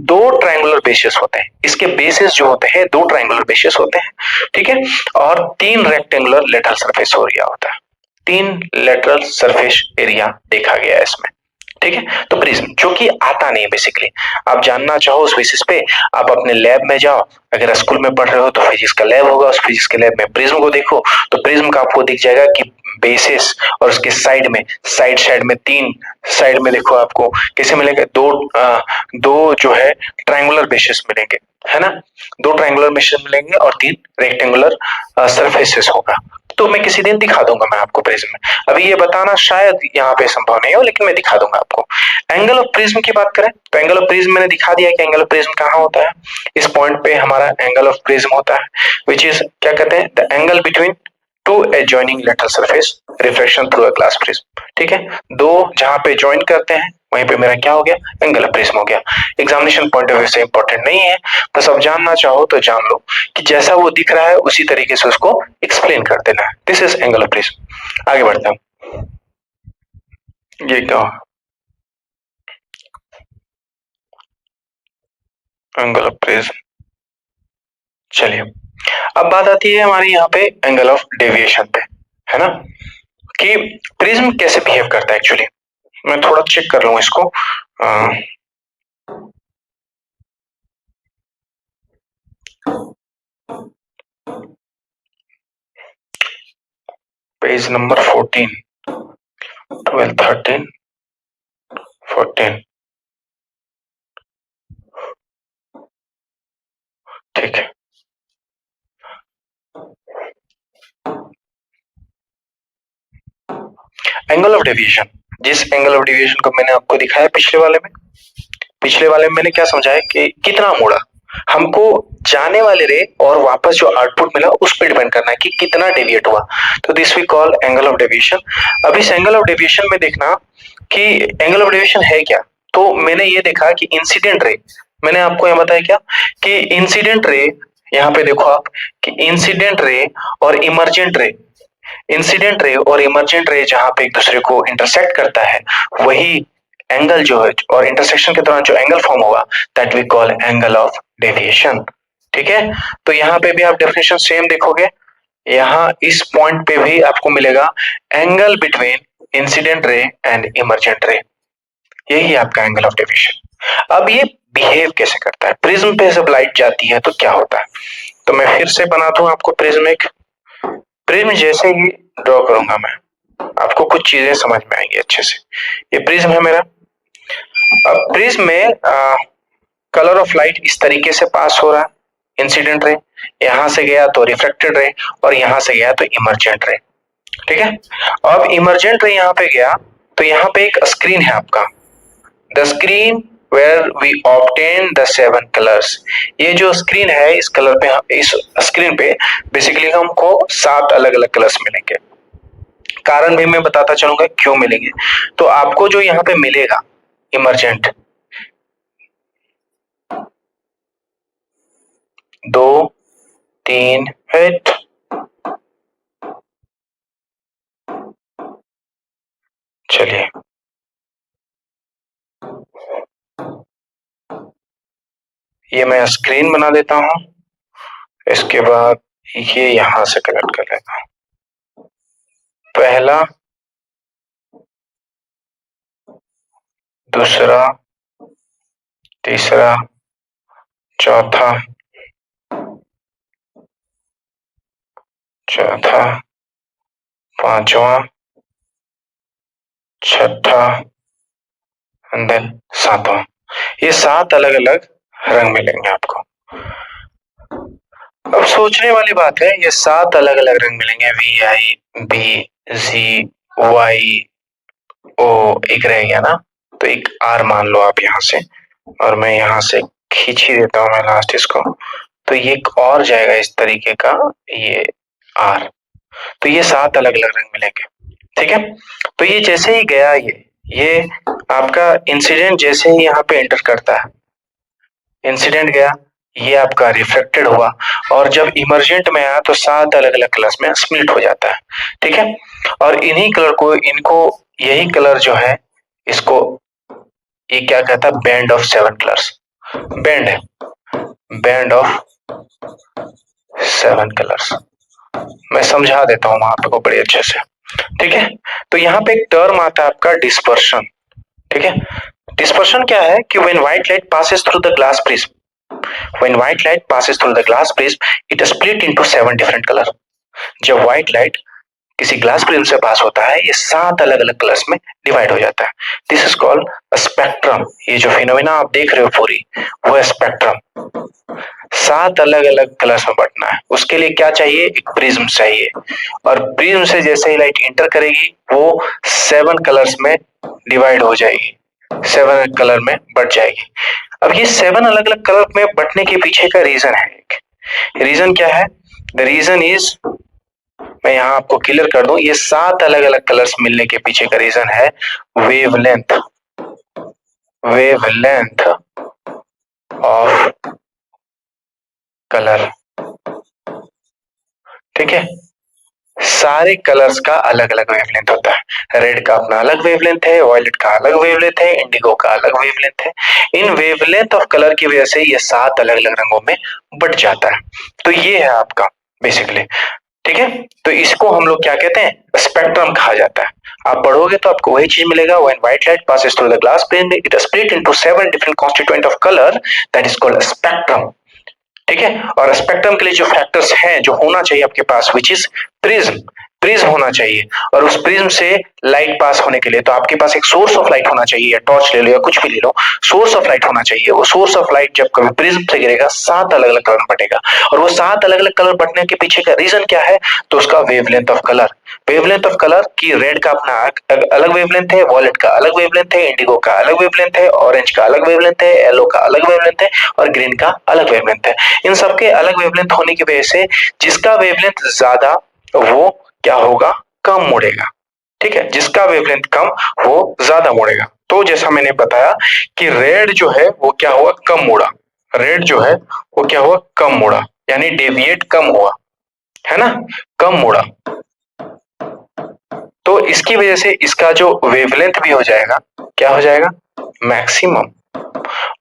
Speaker 1: दो ट्रायंगुलर बेसेस होते हैं, इसके बेसेस जो होते हैं दो ट्रायंगुलर बेसेस होते हैं, ठीक है, और तीन रेक्टेंगुलर लेटरल सरफेस एरिया होता है, तीन लेटरल सरफेस एरिया देखा गया है इसमें, ठीक है। तो प्रिज्म जो कि आता नहीं है बेसिकली, आप जानना चाहो उस बेसिस पे आप अपने लैब में जाओ, अगर स्कूल में पढ़ रहे हो तो फिजिक्स का लैब होगा, उस फिजिक्स के लैब में प्रिज्म को देखो, तो प्रिज्म का आपको दिख जाएगा कि बेसिस और उसके साइड में, साइड में तीन, साइड में देखो आपको कैसे मिलेंगे, दो जो है ट्रायंगुलर बेसिस मिलेंगे, है ना, दो ट्रायंगुलर बेसिस मिलेंगे और तीन रेक्टेंगुलर सरफेसेस होगा। तो मैं किसी दिन दिखा दूंगा मैं आपको प्रिज्म में, अभी ये बताना शायद यहाँ पे संभव नहीं हो, लेकिन मैं दिखा दूंगा आपको। एंगल ऑफ प्रिज्म की बात करें तो एंगल ऑफ प्रिज्म मैंने दिखा दिया कि एंगल ऑफ प्रिज्म कहाँ होता है, इस पॉइंट पे हमारा एंगल ऑफ प्रिज्म होता है, विच इज क्या कहते हैं, the angle between two adjoining lateral surface reflection through a glass prism, ठीक है, दो जहां पे ज्वाइन करते हैं वहीं पे मेरा क्या हो गया, एंगल ऑफ प्रिज्म हो गया। एग्जामिनेशन पॉइंट ऑफ व्यू से इंपॉर्टेंट नहीं है, बस अब जानना चाहो तो जान लो कि जैसा वो दिख रहा है उसी तरीके से उसको एक्सप्लेन कर देना है। This is angle of prism. आगे बढ़ता हूं, ये क्या एंगल ऑफ प्रिज्म। चलिए अब बात आती है हमारी यहाँ पे एंगल ऑफ डेविएशन पे, है ना, कि प्रिज्म कैसे बिहेव करता है एक्चुअली। मैं थोड़ा चेक कर लूं इसको, पेज नंबर 14, 12, 13, 14, ठीक है। एंगल ऑफ डेविएशन, जिस एंगल ऑफ डेविएशन को मैंने आपको दिखाया पिछले वाले में मैंने क्या समझाया कि कितना मुड़ा, हमको जाने वाले रे और वापस जो आउटपुट मिला उस पर डिपेंड करना है कि कितना डेविएट हुआ, तो this we call angle of deviation. अब इस एंगल ऑफ डेविएशन में देखना कि एंगल ऑफ डेविएशन है क्या, तो मैंने ये देखा कि इंसिडेंट रे, मैंने आपको यहाँ बताया क्या कि इंसिडेंट रे, यहाँ पे देखो आप कि इंसिडेंट रे और इमर्जेंट रे, इंसिडेंट रे और इमर्जेंट रे जहां पे एक दूसरे को इंटरसेक्ट करता है वही एंगल जो है और इंटरसेक्शन के दौरान जो एंगल फॉर्म होगा that we call angle of deviation. ठीक है, तो यहाँ पे भी आप डेफिनेशन सेम देखोगे, यहाँ इस पॉइंट पे भी आपको मिलेगा angle between incident ray and emergent रे, यही आपका एंगल ऑफ डेविएशन। अब ये बिहेव कैसे करता है, प्रिज्म पे जब लाइट जाती है तो क्या होता है, तो मैं फिर से बना दूं आपको प्रिज्म। एक प्रिज्म जैसे ही ड्रॉ करूंगा मैं, आपको कुछ चीजें समझ में आएंगी अच्छे से। ये प्रिज्म है मेरा। अब प्रिज्म में कलर ऑफ लाइट इस तरीके से पास हो रहा है, इंसिडेंट रे, यहां से गया तो रिफ्लेक्टेड रे, और यहां से गया तो इमर्जेंट रे। ठीक है, अब इमर्जेंट रे यहाँ पे गया तो यहाँ पे एक स्क्रीन है आपका, the screen where we obtain the 7 colours. ये जो स्क्रीन है, इस कलर पे, इस स्क्रीन पे बेसिकली हमको 7 अलग अलग कलर्स मिलेंगे। कारण भी मैं बताता चलूंगा क्यों मिलेंगे। तो आपको जो यहाँ पे मिलेगा इमर्जेंट 2 3 हिट, चलिए ये मैं स्क्रीन बना देता हूं, इसके बाद ये यहां से कनेक्ट कर लेता हूं। पहला, दूसरा, तीसरा, चौथा, चौथा, पांचवा, छठा एंड देन सातवां। ये 7 अलग अलग रंग मिलेंगे आपको। अब सोचने वाली बात है, ये 7 अलग अलग रंग मिलेंगे, VIBZYO, एक रह गया ना, तो एक R मान लो आप यहाँ से, और मैं यहाँ से खींच ही देता हूँ मैं लास्ट इसको, तो ये एक और जाएगा इस तरीके का, ये R। तो ये 7 अलग अलग रंग मिलेंगे। ठीक है, तो ये जैसे ही गया, ये आपका इंसिडेंट जैसे ही यहाँ पे एंटर करता है, इंसिडेंट गया, ये आपका रिफ्लेक्टेड हुआ, और जब इमर्जेंट में आया तो 7 अलग अलग कलर्स में स्प्लिट हो जाता है। ठीक है, और इन्हीं कलर को, इनको, यही कलर जो है, इसको ये क्या कहता है, बैंड ऑफ 7 कलर्स, बैंड है, बैंड ऑफ 7 कलर्स। मैं समझा देता हूँ आपको बड़े अच्छे से। ठीक है, तो यहाँ पे एक टर्म आता है आपका डिस्पर्शन। ठीक है, डिस्पर्शन क्या है कि when white light passes through the glass prism, when white light passes through the glass prism it is split into 7 different color। जब व्हाइट लाइट किसी ग्लास प्रिज्म से पास होता है, ये 7 अलग अलग कलर्स में डिवाइड हो जाता है। This is called spectrum. ये जो फिनोमेना आप देख रहे हो पूरी, वो है स्पेक्ट्रम। 7 अलग अलग कलर्स में बंटना है, उसके लिए क्या चाहिए, एक प्रिज्म चाहिए, और प्रिज्म से जैसे ही लाइट इंटर करेगी वो 7 कलर्स में डिवाइड हो जाएगी, 7 कलर में बट जाएगी। अब ये 7 अलग अलग कलर में बटने के पीछे का रीजन है, रीजन क्या है, द रीजन इज, मैं यहाँ आपको क्लियर कर दूं, ये 7 अलग अलग कलर्स मिलने के पीछे का रीजन है वेवलेंथ, वेवलेंथ ऑफ कलर। ठीक है, सारे कलर्स का अलग अलग वेवलेंथ होता है, रेड का अपना अलग वेवलेंथ है, वॉयलेट का अलग वेवलेंथ है, इंडिगो का अलग वेवलेंथ है। इन वेवलेंथ ऑफ कलर की वजह से ये 7 अलग अलग रंगों में बट जाता है। तो ये है आपका बेसिकली। ठीक है, तो इसको हम लोग क्या कहते हैं, स्पेक्ट्रम कहा जाता है। आप पढ़ोगे तो आपको वही चीज मिलेगा, when white light passes through the glass plane it is split into 7 different constituent of colour, that is called spectrum. ठीक है, और स्पेक्ट्रम के लिए जो फैक्टर्स हैं, जो होना चाहिए आपके पास, विच इज प्रिज्म, प्रिज्म होना चाहिए, और उस प्रिज्म से लाइट पास होने के लिए तो आपके पास एक सोर्स ऑफ लाइट होना चाहिए, या टॉर्च ले लो या कुछ भी ले लो, सोर्स ऑफ लाइट होना चाहिए। वो सोर्स ऑफ लाइट जब कभी प्रिज्म से गिरेगा 7 अलग अलग कलर में बटेगा, और वो 7 अलग अलग कलर बटने के पीछे का रीजन क्या है, तो उसका wavelength of colour. Wavelength of colour की रेड का अपना अलग वेवलेंथ है, वॉयलेट का अलग वेवलेंथ है, इंडिगो का अलग वेवलेंथ है, ऑरेंज का अलग वेवलेंथ है, येलो का अलग वेवलेंथ है, और ग्रीन का अलग वेवलेंथ है। इन सबके अलग वेवलेंथ होने की वजह से जिसका वेवलेंथ ज्यादा वो क्या होगा, कम मुड़ेगा। ठीक है, जिसका वेवलेंथ कम वो ज्यादा मुड़ेगा। तो जैसा मैंने बताया कि रेड जो है वो क्या हुआ, कम मुड़ा, रेड जो है वो क्या हुआ, कम मुड़ा, यानी डेविएट कम हुआ, है ना, कम मुड़ा। तो इसकी वजह से इसका जो वेवलेंथ भी हो जाएगा, क्या हो जाएगा, मैक्सिमम,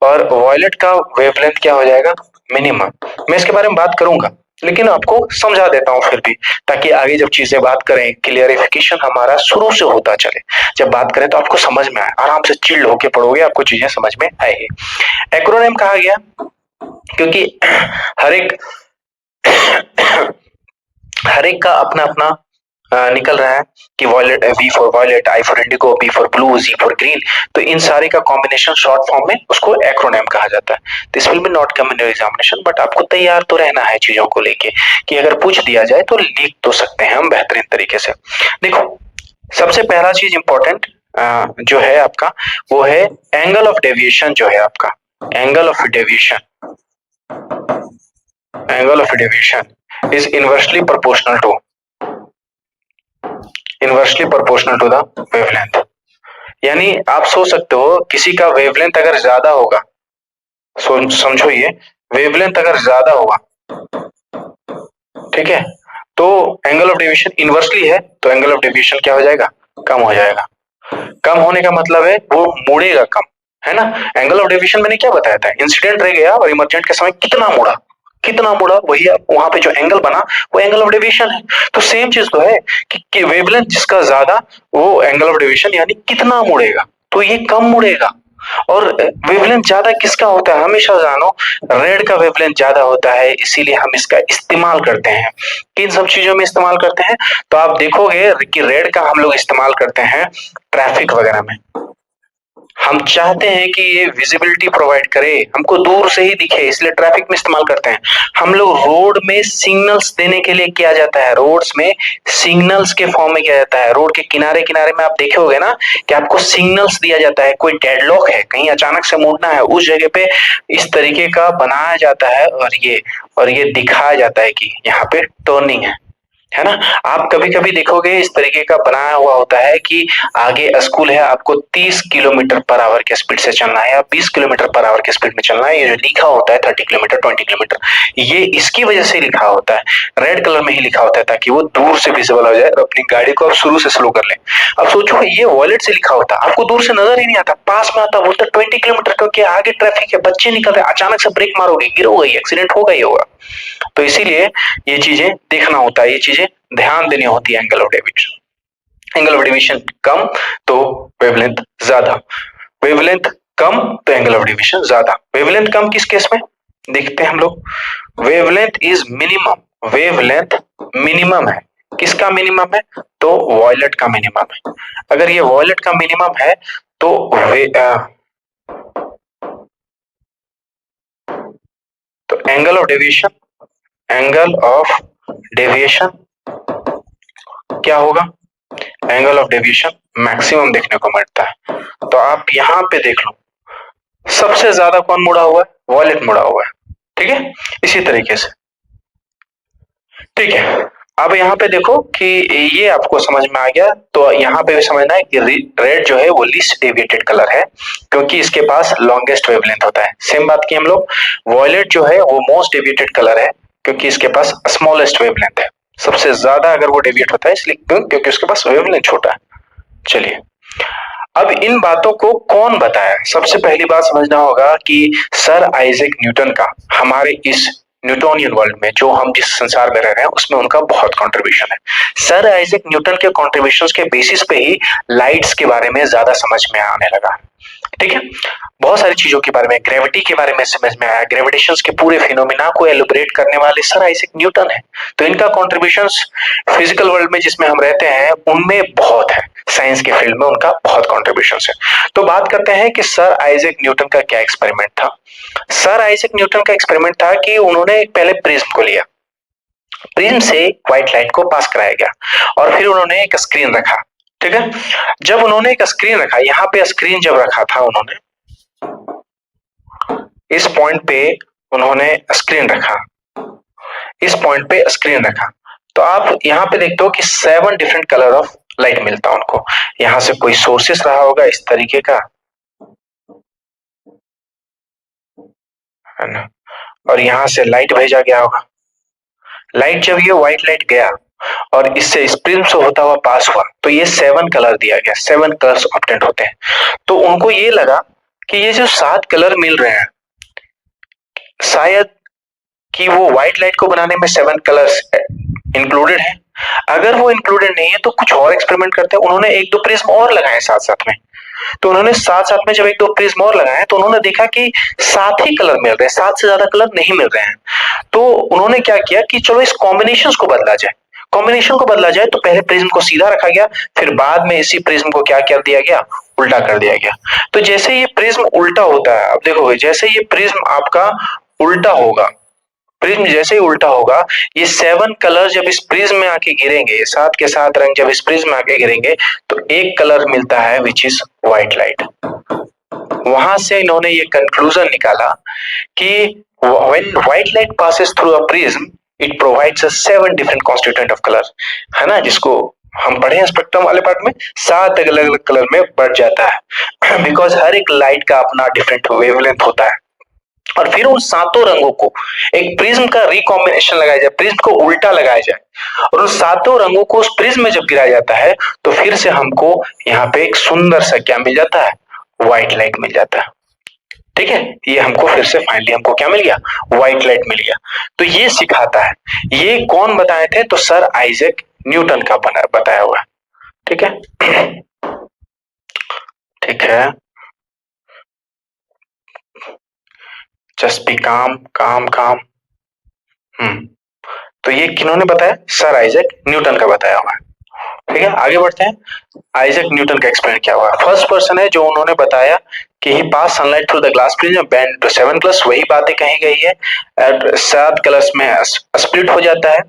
Speaker 1: और वॉयलेट का वेवलेंथ क्या हो जाएगा, मिनिमम। मैं इसके बारे में बात करूंगा, लेकिन आपको समझा देता हूं फिर भी, ताकि आगे जब चीजें बात करें क्लियरिफिकेशन हमारा शुरू से होता चले। जब बात करें तो आपको समझ में आए, आराम से चिल्ड होके पढ़ोगे, आपको चीजें समझ में आएगी। एक्रोनिम कहा गया क्योंकि हर एक हर एक का अपना अपना निकल रहा है कि violet, V for violet, I for indigo, B for blue, G for green, तो इन सारे का कॉम्बिनेशन शॉर्ट फॉर्म में उसको एक्रोनिम कहा जाता है। This will be not come in examination, but आपको तैयार तो रहना है चीजों को लेके, कि अगर पूछ दिया जाए तो लिख तो सकते हैं हम बेहतरीन तरीके से। देखो, सबसे पहला चीज इंपॉर्टेंट जो है आपका, वो है एंगल ऑफ डेविएशन। जो है आपका angle of deviation, angle of deviation is inversely proportional to the wavelength. यानी आप सोच सकते हो किसी का वेवलेंथ अगर ज्यादा होगा, समझो ये, वेवलेंथ अगर ज्यादा होगा, ठीक है, तो एंगल ऑफ डेविएशन इनवर्सली है, तो एंगल ऑफ डेविएशन क्या हो जाएगा, कम हो जाएगा। कम होने का मतलब है वो मुड़ेगा कम, है ना। एंगल ऑफ डेविएशन मैंने क्या बताया था, इंसिडेंट रह गया और इमरजेंट के समय कितना मुड़ा, कितना मुड़ा, वही वहां पे जो एंगल बना वो एंगल ऑफ डेविएशन है। तो सेम चीज तो है कि वेवलेंथ जिसका ज्यादा, वो एंगल ऑफ डेविएशन यानी कितना मुड़ेगा, तो ये कम मुड़ेगा। और वेवलेंथ ज्यादा किसका होता है, हमेशा जानो रेड का वेवलेंथ ज्यादा होता है, इसीलिए हम इसका इस्तेमाल करते हैं। किन सब चीजों में इस्तेमाल करते हैं, तो आप देखोगे कि रेड का हम लोग इस्तेमाल करते हैं ट्रैफिक वगैरह में। हम चाहते हैं कि ये विजिबिलिटी प्रोवाइड करे, हमको दूर से ही दिखे, इसलिए ट्रैफिक में इस्तेमाल करते हैं। हम लोग रोड में सिग्नल्स देने के लिए किया जाता है, रोड्स में सिग्नल्स के फॉर्म में किया जाता है। रोड के किनारे किनारे में आप देखे होगे ना कि आपको सिग्नल्स दिया जाता है, कोई डेडलॉक है, कहीं अचानक से मुड़ना है, उस जगह पे इस तरीके का बनाया जाता है, और ये दिखाया जाता है कि यहाँ पे टर्निंग है ना। आप कभी कभी देखोगे इस तरीके का बनाया हुआ होता है कि आगे स्कूल है, आपको 30 किलोमीटर पर आवर के स्पीड से चलना है या 20 किलोमीटर पर आवर के स्पीड में चलना है। ये जो लिखा होता है 30 किलोमीटर, 20 किलोमीटर, ये इसकी वजह से लिखा होता है, रेड कलर में ही लिखा होता है, ताकि वो दूर से विजिबल हो जाए और अपनी गाड़ी को आप शुरू से स्लो कर ले। अब सोचो ये वॉलेट से लिखा होता, आपको दूर से नजर ही नहीं आता, पास में आता, बोलता 20 किलोमीटर, क्योंकि आगे ट्रैफिक है, बच्चे निकल रहे, अचानक से ब्रेक मारोगे, गिरोगे, एक्सीडेंट होगा ही होगा। तो इसीलिए ये चीजें देखना होता है, ये चीजें ध्यान देनी होती है। Angle of deviation, angle of deviation कम तो वेवलेंथ ज्यादा, वेवलेंथ कम तो एंगल ऑफ डेविएशन ज्यादा। वेवलेंथ कम किस केस में देखते हैं हम लोग, wavelength is minimum, wavelength minimum है, किसका मिनिमम है, तो वॉयलेट का मिनिमम है। अगर ये वॉयलेट का मिनिमम है तो तो एंगल of deviation, angle of deviation क्या होगा, एंगल ऑफ डेविएशन मैक्सिमम देखने को मिलता है। तो आप यहां पे देख लो, सबसे ज्यादा कौन मुड़ा हुआ है, वॉलेट मुड़ा हुआ है, ठीक है, इसी तरीके से, ठीक है। अब यहाँ पे देखो कि ये आपको समझ में आ गया, तो यहाँ पे भी समझना है कि रेड जो है वो लीस्ट डेविएटेड कलर है, क्योंकि इसके पास लॉन्गेस्ट वेवलेंथ होता है। सेम बात की हम लोग, वॉयलेट जो है वो मोस्ट डेविएटेड कलर है, क्योंकि इसके पास स्मॉलेस्ट वेवलेंथ है, सबसे ज्यादा अगर वो डेविएट होता है, इसलिए क्योंकि उसके पास वेवलेंथ छोटा है। चलिए, अब इन बातों को कौन बताया, सबसे पहली बात समझना होगा कि सर आइजैक न्यूटन का हमारे इस न्यूटोनियन वर्ल्ड में, जो हम जिस संसार में रह रहे हैं, उसमें उनका बहुत कंट्रीब्यूशन है। सर आइजैक न्यूटन के कंट्रीब्यूशंस के बेसिस पे ही लाइट्स के बारे में ज्यादा समझ में आने लगा, ठीक है। बहुत सारी चीजों के बारे में, ग्रेविटी के बारे में समझ में आया, ग्रेविटेशंस के पूरे फिनोमिना को एलिब्रेट करने वाले सर आइजैक न्यूटन है। तो इनका कंट्रीब्यूशंस फिजिकल वर्ल्ड में जिसमें हम रहते हैं उनमें बहुत है, साइंस के फील्ड में उनका बहुत कॉन्ट्रीब्यूशन है। तो बात करते हैं कि सर आइजैक न्यूटन का क्या एक्सपेरिमेंट था। सर आइजैक न्यूटन का एक्सपेरिमेंट था कि उन्होंने पहले प्रिज्म को लिया, प्रिज्म से व्हाइट लाइट को पास कराया गया, और फिर उन्होंने एक स्क्रीन रखा, ठीक है। जब उन्होंने एक स्क्रीन रखा, यहाँ पे स्क्रीन जब रखा था उन्होंने, इस पॉइंट पे उन्होंने स्क्रीन रखा, इस पॉइंट पे स्क्रीन रखा, तो आप यहाँ पे देखते हो कि 7 डिफरेंट कलर ऑफ लाइट मिलता है उनको। यहां से कोई सोर्सेस रहा होगा इस तरीके का, है ना, और यहां से लाइट भेजा गया होगा। लाइट जब ये व्हाइट लाइट गया और इससे इस प्रिज्म से होता हुआ पास हुआ, तो ये 7 कलर दिया गया, 7 कलर्स ऑब्टेंड होते हैं। तो उनको ये लगा कि ये जो 7 कलर मिल रहे हैं, शायद कि वो व्हाइट लाइट को बनाने में 7 कलर्स इंक्लूडेड है। अगर वो इंक्लूडेड नहीं है तो कुछ और एक्सपेरिमेंट करते हैं। उन्होंने एक दो प्रिज्म और लगाए साथ साथ में। तो उन्होंने साथ साथ में जब एक दो प्रिज्म और लगाए तो उन्होंने देखा कि 7 ही कलर मिल रहे हैं, 7 से ज्यादा कलर नहीं मिल रहे हैं। तो उन्होंने क्या किया कि चलो इस कॉम्बिनेशन को बदला जाए। कॉम्बिनेशन को बदला जाए तो पहले प्रिज्म को सीधा रखा गया, फिर बाद में इसी प्रिज्म को क्या कर दिया गया, उल्टा कर दिया गया। तो जैसे ये प्रिज्म उल्टा होता है, अब देखोगे जैसे ये प्रिज्म आपका उल्टा होगा, प्रिज्म जैसे ही उल्टा होगा, ये 7 कलर जब इस प्रिज्म में आके गिरेंगे, 7 के 7 रंग जब इस प्रिज्म में आके गिरेंगे तो एक कलर मिलता है विच इज व्हाइट लाइट। वहां से इन्होंने ये कंक्लूजन निकाला कि when white light passes through a prism it provides a 7 different constituent of colour, है ना, जिसको हम पढ़े हैं स्पेक्ट्रम वाले पार्ट में, 7 अलग अलग कलर में बढ़ जाता है बिकॉज हर एक लाइट का अपना डिफरेंट वेवलेंथ होता है। और फिर उन 7 रंगों को एक प्रिज्म का रिकॉम्बिनेशन लगाया जाए, प्रिज्म को उल्टा लगाया जाए, और उन 7 रंगों को उस प्रिज्म में जब गिराया जाता है तो फिर से हमको यहाँ पे एक सुंदर सा क्या मिल जाता है, व्हाइट लाइट मिल जाता है। ठीक है, ये हमको फिर से फाइनली हमको क्या मिल गया, व्हाइट लाइट मिल गया। तो ये सिखाता है, ये कौन बताए थे, तो सर आइजैक न्यूटन का बताया हुआ है। ठीक है, ठीक है, जस्ट बी काम काम काम। तो ये किन्होंने बताया, सर आइजैक न्यूटन का बताया हुआ है। ठीक है, आगे बढ़ते हैं। आइजैक न्यूटन का एक्सपेरिमेंट क्या हुआ, फर्स्ट पर्सन है जो उन्होंने बताया कि he pass sunlight through the glass prism band to 7 colours, वही बातें कही गई है, 7 कलर्स में स्प्लिट हो जाता है।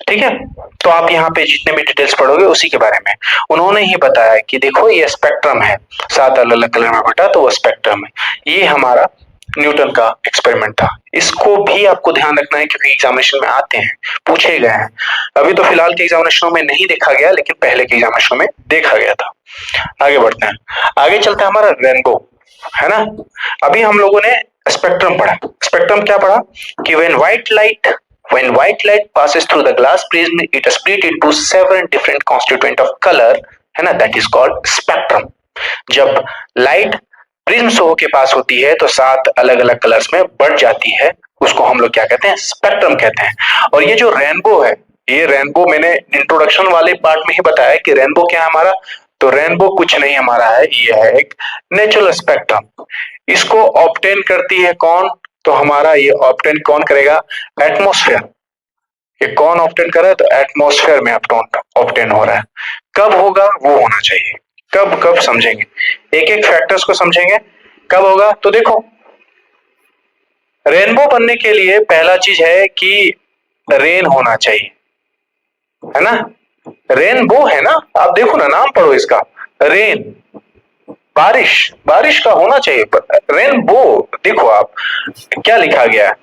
Speaker 1: ठीक है, तो आप यहाँ पे जितने भी डिटेल्स पढ़ोगे उसी के बारे में उन्होंने ही बताया कि देखो ये स्पेक्ट्रम है, 7 अलग अलग कलर में बटा तो वो स्पेक्ट्रम है। ये हमारा न्यूटन का एक्सपेरिमेंट था। इसको भी आपको ध्यान रखना है क्योंकि एग्जामिनेशन में आते हैं, पूछे गए हैं। अभी तो फिलहाल के एग्जामिनेशनों में नहीं देखा गया, लेकिन पहले के एग्जामिनेशनों में देखा गया था। आगे बढ़ते हैं, आगे चलता है हमारा रेनबो, है ना। अभी हम लोगों ने स्पेक्ट्रम पढ़ा। स्पेक्ट्रम क्या पढ़ा कि when white light passes through the glass prism it split into 7 different constituent of color, है ना, that is called spectrum। जब लाइट प्रिज्म से होके पास होती है तो 7 अलग अलग कलर्स में बढ़ जाती है, उसको हम लोग क्या कहते हैं, स्पेक्ट्रम कहते हैं। और ये जो रेनबो है, ये रेनबो मैंने इंट्रोडक्शन वाले पार्ट में ही बताया कि रेनबो क्या है हमारा, तो रेनबो कुछ नहीं हमारा है, ये है एक नेचुरल स्पेक्ट्रम। इसको ऑब्टेन करती है कौन, तो हमारा ये ऑब्टेन कौन करेगा, एटमॉस्फेयर। ये कौन ऑब्टेन कर रहा है, तो एटमॉस्फेयर में ऑब्टेन हो रहा है। कब होगा वो होना चाहिए, कब कब समझेंगे, एक एक फैक्टर्स को समझेंगे कब होगा। तो देखो रेनबो बनने के लिए पहला चीज है कि रेन होना चाहिए, है ना। रेनबो है ना, आप देखो ना, नाम पढ़ो इसका, रेन, बारिश, बारिश का होना चाहिए। रेनबो देखो आप क्या लिखा गया है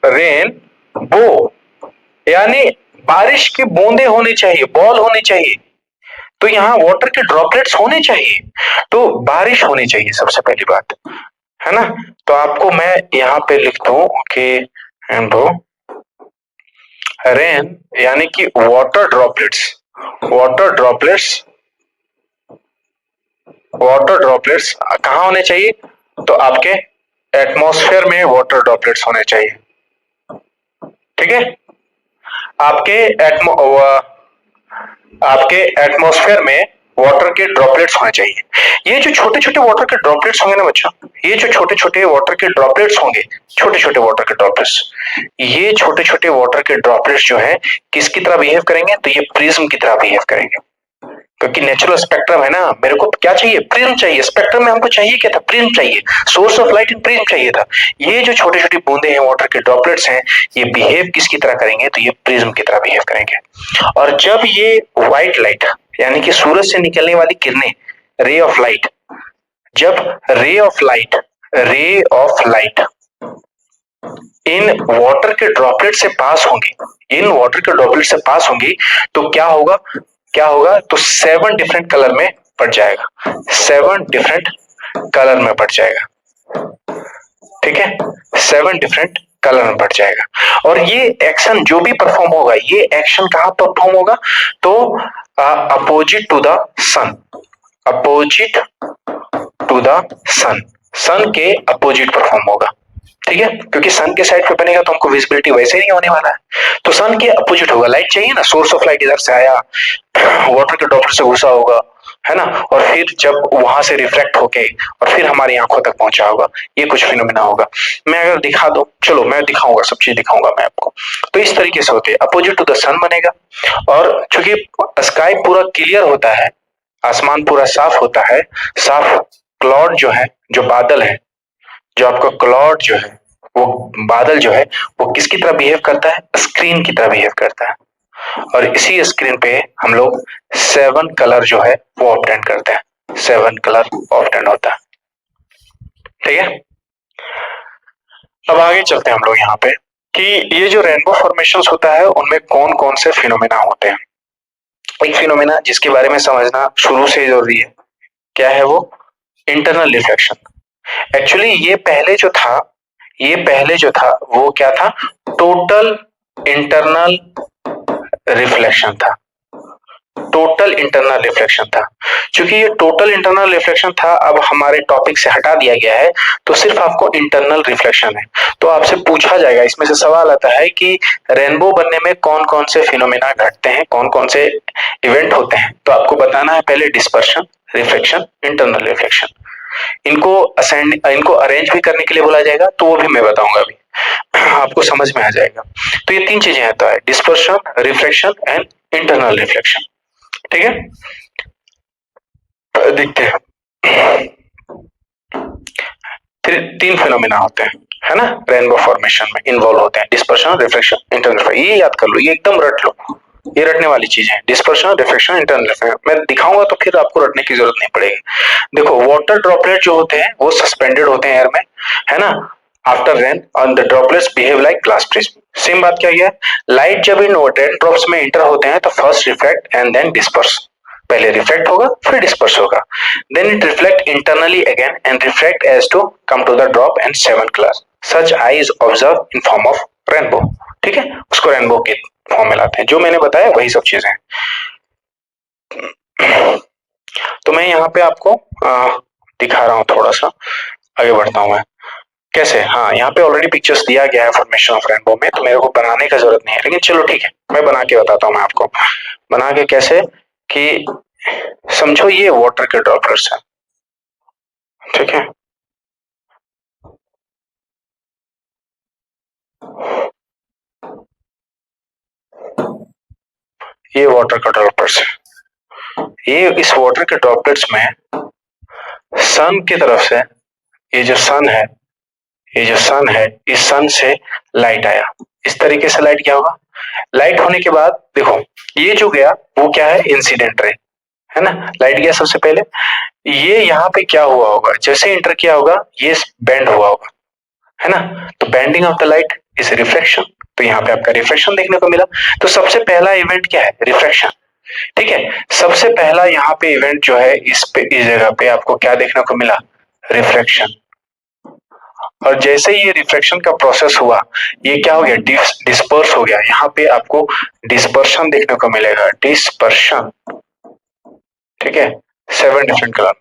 Speaker 1: रेन बो, यानी बारिश की बूंदे होनी चाहिए, बॉल होनी चाहिए। तो यहाँ वाटर के ड्रॉपलेट्स होने चाहिए, तो बारिश होनी चाहिए सबसे पहली बात, है ना। तो आपको मैं यहाँ पे लिखता हूँ कि रेनबो, रेन यानी कि water droplets, water droplets, water droplets कहाँ होने चाहिए, तो आपके एटमॉस्फेयर में वाटर ड्रॉपलेट्स होने चाहिए। ठीक है, आपके आपके एटमॉस्फेयर में वाटर के ड्रॉपलेट्स होने चाहिए। ये जो छोटे छोटे वाटर के ड्रॉपलेट्स होंगे ना बच्चों, ये जो छोटे छोटे वाटर के ड्रॉपलेट्स होंगे, छोटे छोटे वाटर के ड्रॉपलेट्स, ये छोटे छोटे वाटर के ड्रॉपलेट्स जो है किसकी तरह बिहेव करेंगे, तो ये प्रिज्म की तरह बिहेव करेंगे। क्योंकि नेचुरल स्पेक्ट्रम है ना, मेरे को क्या चाहिए, प्रिज्म चाहिए। स्पेक्ट्रम में हमको चाहिए क्या था, प्रिज्म चाहिए, source of light in prism चाहिए था। ये जो छोटी छोटी बूंदे हैं, वाटर के ड्रॉपलेट्स हैं, ये बिहेव किसकी तरह करेंगे, तो ये प्रिज्म की तरह बिहेव करेंगे। और जब ये व्हाइट लाइट यानी कि सूरज से निकलने वाली किरणें, रे ऑफ लाइट, जब ray of light, ray of light in water के ड्रॉपलेट से पास होंगी, इन वाटर के ड्रॉपलेट से पास होंगी, तो क्या होगा, क्या होगा, तो 7 डिफरेंट कलर में बढ़ जाएगा, 7 डिफरेंट कलर में बढ़ जाएगा। ठीक है, 7 डिफरेंट कलर में बढ़ जाएगा। और ये एक्शन जो भी परफॉर्म होगा, ये एक्शन कहां परफॉर्म होगा, तो opposite to the sun, opposite to the sun, sun के अपोजिट परफॉर्म होगा, ठीक है, क्योंकि सन के साइड पे बनेगा तो हमको विजिबिलिटी वैसे ही नहीं होने वाला है, तो सन के अपोजिट होगा। लाइट चाहिए ना, सोर्स ऑफ लाइट इधर से आया, वाटर के ड्रॉपलेट से घुसा होगा, है ना, और फिर जब वहां से रिफ्लेक्ट होके और फिर हमारी आंखों तक पहुंचा होगा, ये कुछ फिनोमिना होगा। मैं अगर दिखा दूं, चलो मैं दिखाऊंगा, सब चीज दिखाऊंगा मैं आपको। तो इस तरीके से होते हैं, अपोजिट टू द सन बनेगा, और चूंकि स्काई पूरा क्लियर होता है, आसमान पूरा साफ होता है, साफ क्लाउड जो है, जो बादल है, जो आपका क्लाउड जो है, वो बादल जो है वो किसकी तरह बिहेव करता है, स्क्रीन की तरह बिहेव करता है, और इसी स्क्रीन पे हम लोग 7 कलर जो है वो ऑब्टेन करते हैं, 7 कलर ऑब्टेन होता है, ठीक है। अब आगे चलते हैं हम लोग यहाँ पे कि ये जो रेनबो फॉर्मेशंस होता है उनमें कौन कौन से फिनोमेना होते हैं। एक फिनोमेना जिसके बारे में समझना शुरू से जरूरी है, क्या है वो, इंटरनल रिफ्लेक्शन। एक्चुअली ये पहले जो था वो क्या था, टोटल इंटरनल रिफ्लेक्शन था, टोटल इंटरनल रिफ्लेक्शन था। क्योंकि ये टोटल इंटरनल रिफ्लेक्शन था, अब हमारे टॉपिक से हटा दिया गया है, तो सिर्फ आपको इंटरनल रिफ्लेक्शन है। तो आपसे पूछा जाएगा, इसमें से सवाल आता है कि रेनबो बनने में कौन कौन से फिनोमेना घटते हैं, कौन कौन से इवेंट होते हैं, तो आपको बताना है पहले डिस्पर्शन, रिफ्लेक्शन, इंटरनल रिफ्लेक्शन। इनको अरेंज भी करने के लिए बोला जाएगा, तो वो भी मैं बताऊंगा अभी, आपको समझ में आ जाएगा। तो ये 3 चीजें आता है, dispersion, reflection and internal reflection, ठीक है। देखते हैं, फिर 3 फिनोमेना होते हैं, है ना, रेनबो फॉर्मेशन में इन्वॉल्व होते हैं, डिस्पर्शन, रिफ्लेक्शन, इंटरनल। ये याद कर लो, ये एकदम रट लो, ये रटने वाली चीजें हैं, डिस्पर्शन, रिफ्लेक्शन, इंटरनल रिफ्लेक्शन। मैं दिखाऊंगा तो फिर आपको रटने की जरूरत नहीं पड़ेगी। देखो, वाटर ड्रॉपलेट जो होते हैं वो सस्पेंडेड होते हैं एयर में, है ना, आफ्टर रेन, और the droplets behave like glass prism. Same बात क्या है, लाइट जब इन रेन ड्रॉप्स में इंटर होते हैं तो first reflect and then disperse, पहले रिफ्लेक्ट होगा फिर डिस्पर्स होगा, then it reflect internally again and reflect as to come to the drop and 7 colours, such I is observe in form of rainbow, ठीक है, उसको रेनबो के फॉर्म में लाते हैं। जो मैंने बताया वही सब चीजें हैं। तो मैं यहाँ पे आपको दिखा रहा हूँ, थोड़ा सा आगे बढ़ता हूँ मैं, कैसे, हाँ, यहाँ पे ऑलरेडी पिक्चर्स दिया गया है फॉर्मेशन ऑफ रेनबो में, तो मेरे को बनाने का जरूरत नहीं है, लेकिन चलो ठीक है, मैं बना के बताता हूँ मैं आपको। बना के कैसे, कि समझो ये वाटर के ड्रॉपलेट्स हैं, ठीक है, ये वाटर का ड्रॉपलेट्स है, ये इस वाटर के ड्रॉपलेट्स में सन की तरफ से, ये जो सन है, ये जो सन है, इस सन से लाइट आया, इस तरीके से लाइट क्या होगा, लाइट होने के बाद देखो ये जो गया वो क्या है, इंसिडेंट रे, है ना, लाइट गया सबसे पहले, ये यहाँ पे क्या हुआ होगा, जैसे इंटर किया होगा ये बेंड हुआ होगा, है ना, तो bending of the light is reflection, तो यहाँ पे आपका रिफ्लेक्शन देखने को मिला। तो सबसे पहला इवेंट क्या है, रिफ्लेक्शन, ठीक है, सबसे पहला यहाँ पे इवेंट जो है, इस जगह पे आपको क्या देखने को मिला, रिफ्लेक्शन। और जैसे ही ये रिफ्लेक्शन का प्रोसेस हुआ, ये क्या हो गया, डिस्पर्स हो गया, यहाँ पे आपको डिस्पर्शन देखने को मिलेगा, डिस्पर्शन, ठीक है, 7 डिफरेंट कलर।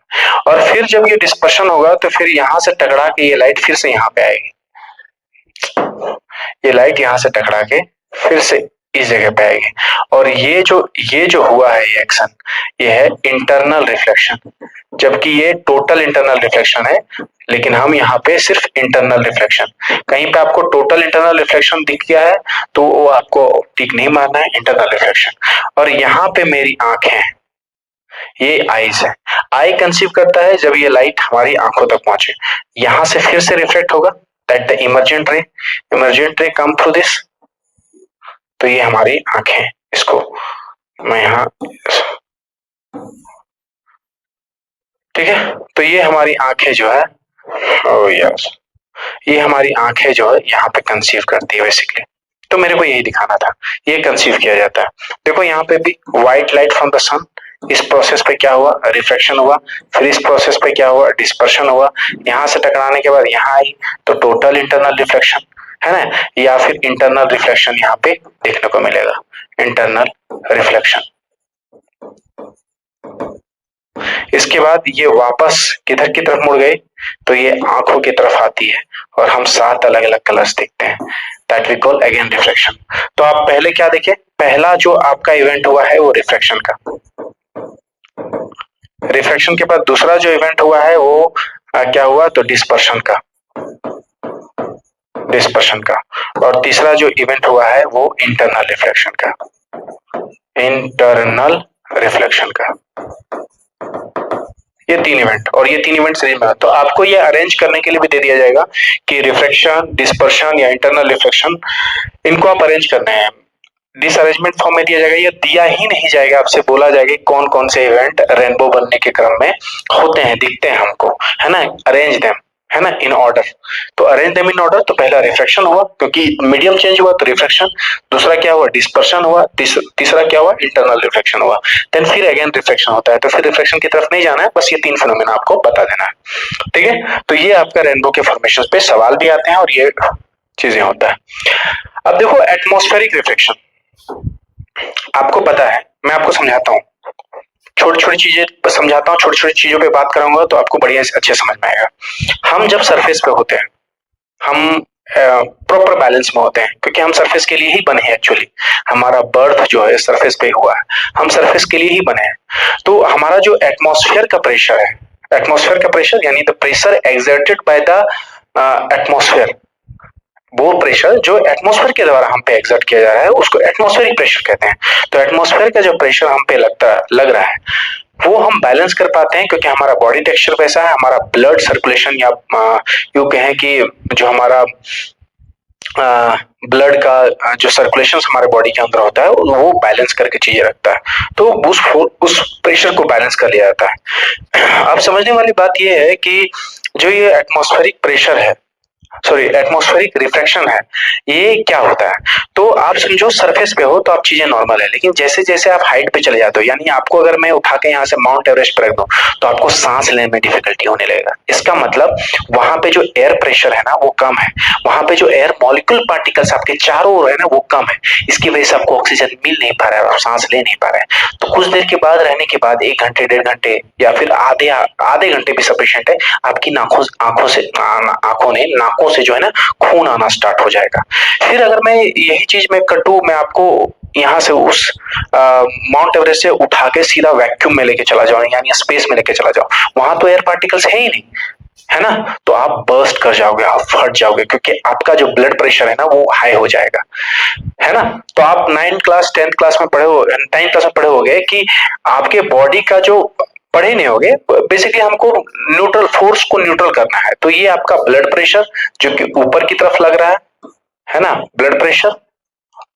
Speaker 1: और फिर जब ये डिस्पर्शन होगा तो फिर यहाँ से टकरा के ये लाइट फिर से यहाँ पे आएगी, ये लाइट यहाँ से टकरा के फिर से इस जगह पे आएगी, और ये जो हुआ है, ये एक्शन, ये है इंटरनल रिफ्लेक्शन, जबकि ये टोटल इंटरनल रिफ्लेक्शन है, लेकिन हम यहाँ पे सिर्फ इंटरनल रिफ्लेक्शन, कहीं पे आपको टोटल इंटरनल रिफ्लेक्शन दिख गया है तो वो आपको टिक नहीं मारना है, इंटरनल रिफ्लेक्शन। और यहाँ पे मेरी आंख है, ये आईज है, आई कंसीव करता है जब ये लाइट हमारी आंखों तक पहुंचे, यहां से फिर से रिफ्लेक्ट होगा, दैट द इमर्जेंट रे कम थ्रू दिस, तो ये हमारी आंखें, इसको मैं यहाँ, ठीक है, तो ये हमारी आंखें जो है, ओ यस, ये हमारी आंखें जो है यहाँ पे कंसीव करती है बेसिकली। तो मेरे को यही दिखाना था, ये कंसीव किया जाता है। देखो यहाँ पे भी व्हाइट लाइट फ्रॉम द सन, इस प्रोसेस पे क्या हुआ, रिफ्लेक्शन हुआ, फिर इस प्रोसेस पे क्या हुआ, डिस्पर्शन हुआ, यहाँ से टकराने के बाद यहाँ आई, तो टोटल इंटरनल रिफ्लेक्शन, है ना, या फिर इंटरनल रिफ्लेक्शन यहाँ पे देखने को मिलेगा, इंटरनल रिफ्लेक्शन। इसके बाद ये वापस किधर की तरफ मुड़ गई, तो ये आंखों की तरफ आती है और हम 7 अलग अलग कलर्स देखते हैं, that we call again reflection. तो आप पहले क्या देखे, पहला जो आपका इवेंट हुआ है वो रिफ्लेक्शन का, रिफ्लेक्शन के बाद दूसरा जो इवेंट हुआ है वो क्या हुआ, तो डिस्पर्शन का, डिस्पर्शन का, और तीसरा जो इवेंट हुआ है वो इंटरनल रिफ्लेक्शन का, इंटरनल रिफ्लेक्शन का। ये 3 इवेंट, और ये 3 इवेंट सीरीज में, तो आपको ये अरेंज करने के लिए भी दे दिया जाएगा कि रिफ्लेक्शन, डिस्पर्शन या इंटरनल रिफ्लेक्शन, इनको आप अरेंज करने हैं। दिस अरेंजमेंट फॉर्म में दिया जाएगा, ये दिया ही नहीं जाएगा, आपसे बोला जाएगा कौन कौन से इवेंट रेनबो बनने के क्रम में होते हैं, दिखते हैं हमको, है ना, अरेंज देम, है ना, इन ऑर्डर। तो अरेंज देम इन ऑर्डर, तो पहला रिफ्लेक्शन हुआ क्योंकि मीडियम चेंज हुआ तो रिफ्लेक्शन, दूसरा क्या हुआ, डिस्पर्शन हुआ, तीसरा क्या हुआ, इंटरनल रिफ्लेक्शन हुआ, देन फिर अगेन रिफ्लेक्शन होता है। तो फिर रिफ्लेक्शन की तरफ नहीं जाना है, बस ये 3 फिनोमेना आपको बता देना है, ठीक है। तो ये आपका रेनबो के फॉर्मेशन पे सवाल भी आते हैं और ये चीजें होता है। अब देखो एटमॉस्फेरिक रिफ्लेक्शन, आपको पता है, मैं आपको समझाता हूँ, छोटी छोटी चीजें समझाता हूँ, छोटी छोटी चीजों पे बात करूंगा तो आपको बढ़िया अच्छे समझ में आएगा। हम जब सरफेस पे होते हैं, हम प्रॉपर बैलेंस में होते हैं क्योंकि हम सरफेस के लिए ही बने हैं, एक्चुअली हमारा बर्थ जो है सरफेस पे हुआ है, हम सरफेस के लिए ही बने हैं। तो हमारा जो एटमॉस्फेयर का प्रेशर है, एटमॉस्फेयर का प्रेशर यानी the pressure exerted by the atmosphere, वो प्रेशर जो एटमॉस्फेयर के द्वारा हम पे एक्सर्ट किया जा रहा है उसको एटमॉस्फेरिक प्रेशर कहते हैं। तो एटमॉस्फेयर का जो प्रेशर हम पे लग रहा है वो हम बैलेंस कर पाते हैं क्योंकि हमारा बॉडी टेक्सचर वैसा है, हमारा ब्लड सर्कुलेशन या यूं कहें कि जो हमारा ब्लड का जो सर्कुलेशन हमारे बॉडी के अंदर होता है वो बैलेंस करके चीजें रखता है, तो उस प्रेशर को बैलेंस कर लिया जाता है। अब समझने वाली बात यह है कि जो ये एटमॉस्फेरिक प्रेशर है, सॉरी एटमॉस्फेरिक रिफ्रैक्शन है, ये क्या होता है, तो आप समझो सरफेस पे हो तो आप चीजें नॉर्मल है, लेकिन जैसे जैसे आप हाइट पे चले जाते हो, यानी आपको अगर मैं उठा के यहाँ से माउंट एवरेस्ट पर रख दूं तो आपको सांस लेने में डिफिकल्टी होने लगेगा। इसका मतलब वहां पे जो एयर प्रेशर है ना वो कम है, वहां पे जो एयर मॉलिक्यूल पार्टिकल्स आपके चारों ओर है ना वो कम है, इसकी वजह से आपको ऑक्सीजन मिल नहीं पा रहा है, आप सांस ले नहीं पा रहे हैं। तो कुछ देर के बाद रहने के बाद 1 घंटे 1.5 घंटे या फिर आधे घंटे भी सफिशिएंट है, आपकी नाकों से जो है ना खून आना स्टार्ट हो जाएगा। फिर अगर मैं यही चीज मैं कटू, मैं आपको यहाँ से उस माउंट एवरेस्ट से उठा के सीधा वैक्यूम में लेके चला जाऊं यानी स्पेस में लेके चला जाऊं, वहां तो एयर पार्टिकल्स है ही नहीं, है ना, तो आप बर्स्ट कर जाओगे, आप फट जाओगे क्योंकि आपका जो ब्लड प्रेशर है ना वो हाई हो जाएगा, है ना। तो आप 9th क्लास 10th क्लास में पढ़े हो, 9th क्लास में पढ़े होगे कि आपके बॉडी का जो, पढ़े नहीं होगे, बेसिकली हमको न्यूट्रल फोर्स को न्यूट्रल करना है, तो ये आपका ब्लड प्रेशर जो कि ऊपर की तरफ लग रहा है ना, ब्लड प्रेशर,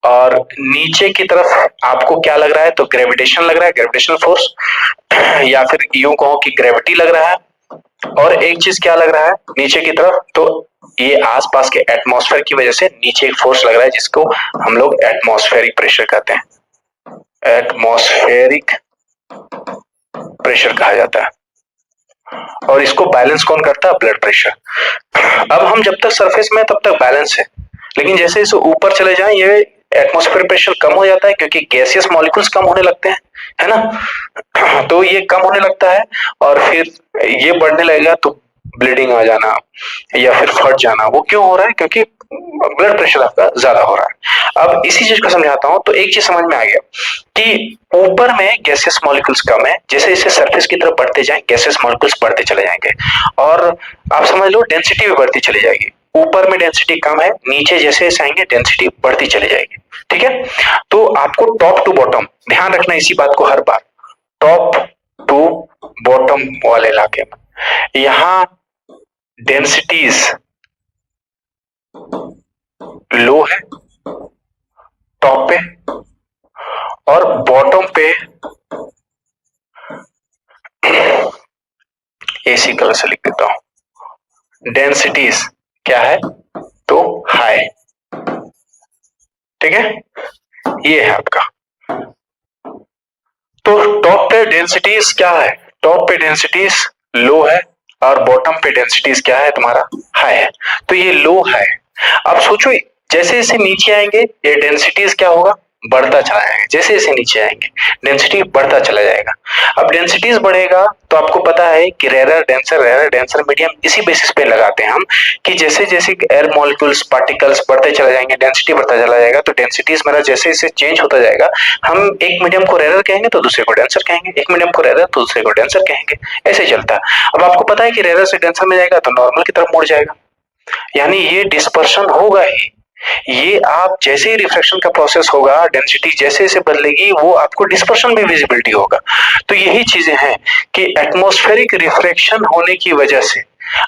Speaker 1: और नीचे की तरफ आपको क्या लग रहा है, तो ग्रेविटेशन लग रहा है, ग्रेविटेशनल फोर्स, या फिर यूं कहो कि ग्रेविटी लग रहा है, और एक चीज क्या लग रहा है नीचे की तरफ, तो ये आसपास के एटमॉस्फेयर की वजह से नीचे एक फोर्स लग रहा है जिसको हम लोग एटमॉस्फेरिक प्रेशर कहते हैं, एटमॉस्फेरिक प्रेशर कहा जाता है, और इसको बैलेंस कौन करता है, ब्लड प्रेशर। अब हम जब तक सरफेस में तब तक बैलेंस है, लेकिन जैसे इसे ऊपर चले जाएं ये एटमॉस्फेयर प्रेशर कम हो जाता है क्योंकि गैसियस मॉलिक्यूल्स कम होने लगते हैं, है ना, तो ये कम होने लगता है और फिर ये बढ़ने लगेगा तो ब्लीडिंग आ जाना या फिर फट जाना, वो क्यों हो रहा है, क्योंकि ब्लड प्रेशर आपका ज्यादा हो रहा है। अब इसी चीज को समझाता हूं, तो एक चीज समझ में आ गया कि ऊपर में गैसेस मॉलिक्यूल्स कम है, जैसे जैसे सरफेस की तरफ बढ़ते जाएं गैसेस मॉलिक्यूल्स बढ़ते चले जाएंगे, और आप समझ लो डेंसिटी भी बढ़ती चली जाएगी, ऊपर में डेंसिटी कम है, नीचे जैसे जैसे आएंगे डेंसिटी बढ़ती चली जाएगी, ठीक है। तो आपको टॉप टू बॉटम ध्यान रखना इसी बात को हर बार, टॉप टू बॉटम वाले इलाके में यहाँ डेंसिटीज लो है टॉप पे, और बॉटम पे एसी कलर से लिख देता हूं, डेंसिटीज क्या है, तो हाई, ठीक है, ये है आपका। तो टॉप पे डेंसिटीज क्या है, टॉप पे डेंसिटीज लो है और बॉटम पे डेंसिटीज क्या है तुम्हारा, हाई है। तो ये लो है अब सोचो, जैसे जैसे नीचे आएंगे ये डेंसिटीज क्या होगा, बढ़ता चला जाएगा। जैसे जैसे नीचे आएंगे डेंसिटी बढ़ता चला जाएगा। अब डेंसिटीज बढ़ेगा तो आपको पता है कि रेरर डेंसर मीडियम इसी बेसिस पे लगाते हैं हम, कि जैसे जैसे एयर मॉलिक्यूल्स पार्टिकल्स बढ़ते चले जाएंगे, डेंसिटी बढ़ता चला जाएगा, तो डेंसिटीज मेरा जैसे जैसे चेंज होता जाएगा, हम एक मीडियम को रेरर कहेंगे तो दूसरे को डेंसर कहेंगे, एक मीडियम को रेरर तो दूसरे को डेंसर कहेंगे, ऐसे चलता है। अब आपको पता है कि रेरर से डेंसर में जाएगा तो नॉर्मल की तरफ मुड़ जाएगा, यानी ये डिस्पर्शन होगा ही। ये आप जैसे ही रिफ्रैक्शन का प्रोसेस होगा, डेंसिटी जैसे जैसे बदलेगी, वो आपको डिस्पर्शन में विजिबिलिटी होगा। तो यही चीजें हैं कि एटमॉस्फेरिक रिफ्रैक्शन होने की वजह से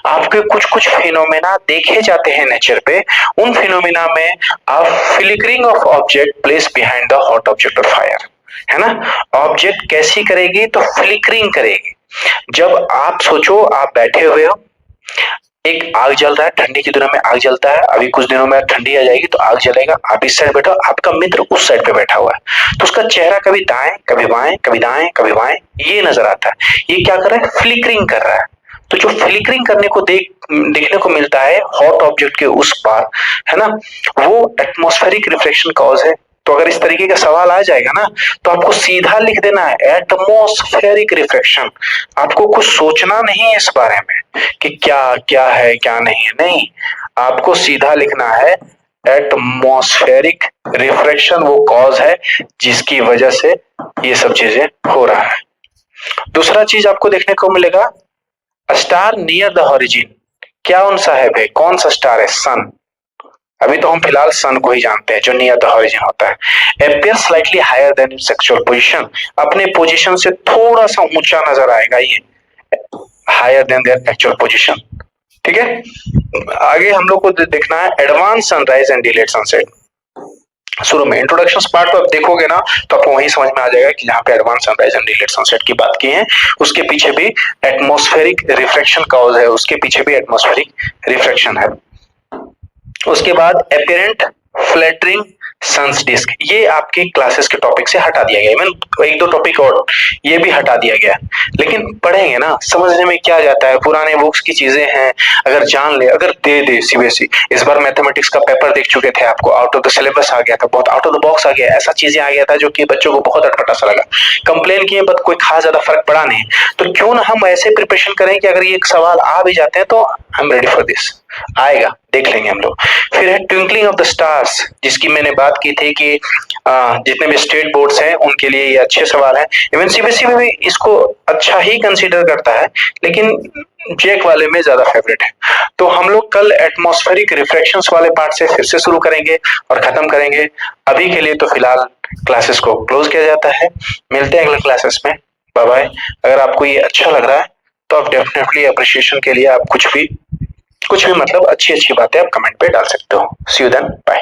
Speaker 1: आपके कुछ कुछ फिनोमेना देखे जाते हैं नेचर पे। उन फिनोमेना में आप flickering of object place behind the hot object और फायर, है ना। ऑब्जेक्ट कैसी करेगी, तो फ्लिकरिंग करेगी। जब आप सोचो, आप बैठे हुए हो, एक आग जल रहा है, ठंडी के दिनों में आग जलता है, अभी कुछ दिनों में ठंडी आ जाएगी तो आग जलेगा, आप इस साइड बैठो, आपका मित्र उस साइड पे बैठा हुआ है, तो उसका चेहरा कभी दाएं कभी बाएं कभी दाएं कभी बाएं ये नजर आता है। ये क्या कर रहा है, फ्लिकरिंग कर रहा है। तो जो फ्लिकरिंग करने को देखने को मिलता है हॉट ऑब्जेक्ट के उस पार, है ना, वो एटमॉस्फेरिक रिफ्लेक्शन कॉज है। तो अगर इस तरीके का सवाल आ जाएगा ना, तो आपको सीधा लिख देना है एटमॉस्फेरिक रिफ्लेक्शन। आपको कुछ सोचना नहीं है इस बारे में कि क्या क्या है क्या नहीं है, नहीं, आपको सीधा लिखना है एटमॉस्फेरिक रिफ्लेक्शन वो कॉज है जिसकी वजह से ये सब चीजें हो रहा है। दूसरा चीज आपको देखने को मिलेगा, स्टार नियर द हॉरिजन। क्या उन सा है भाई, कौन सा स्टार है, सन। अभी तो हम फिलहाल सन को ही जानते हैं जो नियर द हॉरिजन होता है। Appear slightly higher than its actual position, अपने पोजीशन से थोड़ा सा ऊंचा नजर आएगा ये, higher than their actual position. ठीक है, आगे हम लोग को देखना है advance sunrise and delayed sunset. शुरू में इंट्रोडक्शन पार्ट तो आप देखोगे ना, तो आपको वही समझ में आ जाएगा कि जहाँ पे advance sunrise and delayed sunset की बात की है, उसके पीछे भी एटमॉस्फेरिक रिफ्लेक्शन कॉज है, उसके पीछे भी एटमॉस्फेरिक रिफ्लेक्शन है। उसके बाद अपेरेंट फ्लैटरिंग सन्स डिस्क, ये आपके क्लासेस के टॉपिक से हटा दिया गया, इवन एक दो टॉपिक और ये भी हटा दिया गया, लेकिन पढ़ेंगे ना, समझने में क्या जाता है, पुराने बुक्स की चीजें हैं, अगर जान ले, अगर दे दे सीबीएसई। इस बार मैथमेटिक्स का पेपर देख चुके थे, आपको आउट ऑफ द सिलेबस आ गया था, बहुत आउट ऑफ द बॉक्स आ गया, ऐसा चीजें आ गया था जो कि बच्चों को बहुत अटपटा सा लगा, कंप्लेन किए, बट कोई खास ज्यादा फर्क पड़ा नहीं। तो क्यों ना हम ऐसे प्रिपरेशन करें कि अगर ये सवाल आ भी जाते हैं तो I am ready for this, आएगा, देख लेंगे हम लोग। फिर है ट्विंकलिंग ऑफ द स्टार्स, जिसकी मैंने बात की थी कि जितने भी स्टेट बोर्ड्स हैं उनके लिए ये अच्छे सवाल हैं, इवन सीबीएसई में भी इसको अच्छा ही कंसीडर करता है, लेकिन जेक वाले में ज्यादा फेवरेट है। तो हम लोग कल एटमॉस्फेरिक रिफ्रैक्शंस वाले पार्ट से फिर से शुरू करेंगे और खत्म करेंगे। अभी के लिए तो फिलहाल क्लासेस को क्लोज किया जाता है, मिलते हैं अगले क्लासेस में, बाय बाय। अगर आपको ये अच्छा लग रहा है तो आप डेफिनेटली अप्रिशिएशन के लिए आप कुछ भी मतलब अच्छी अच्छी बातें आप कमेंट पे डाल सकते हो। सी यू देन, बाय।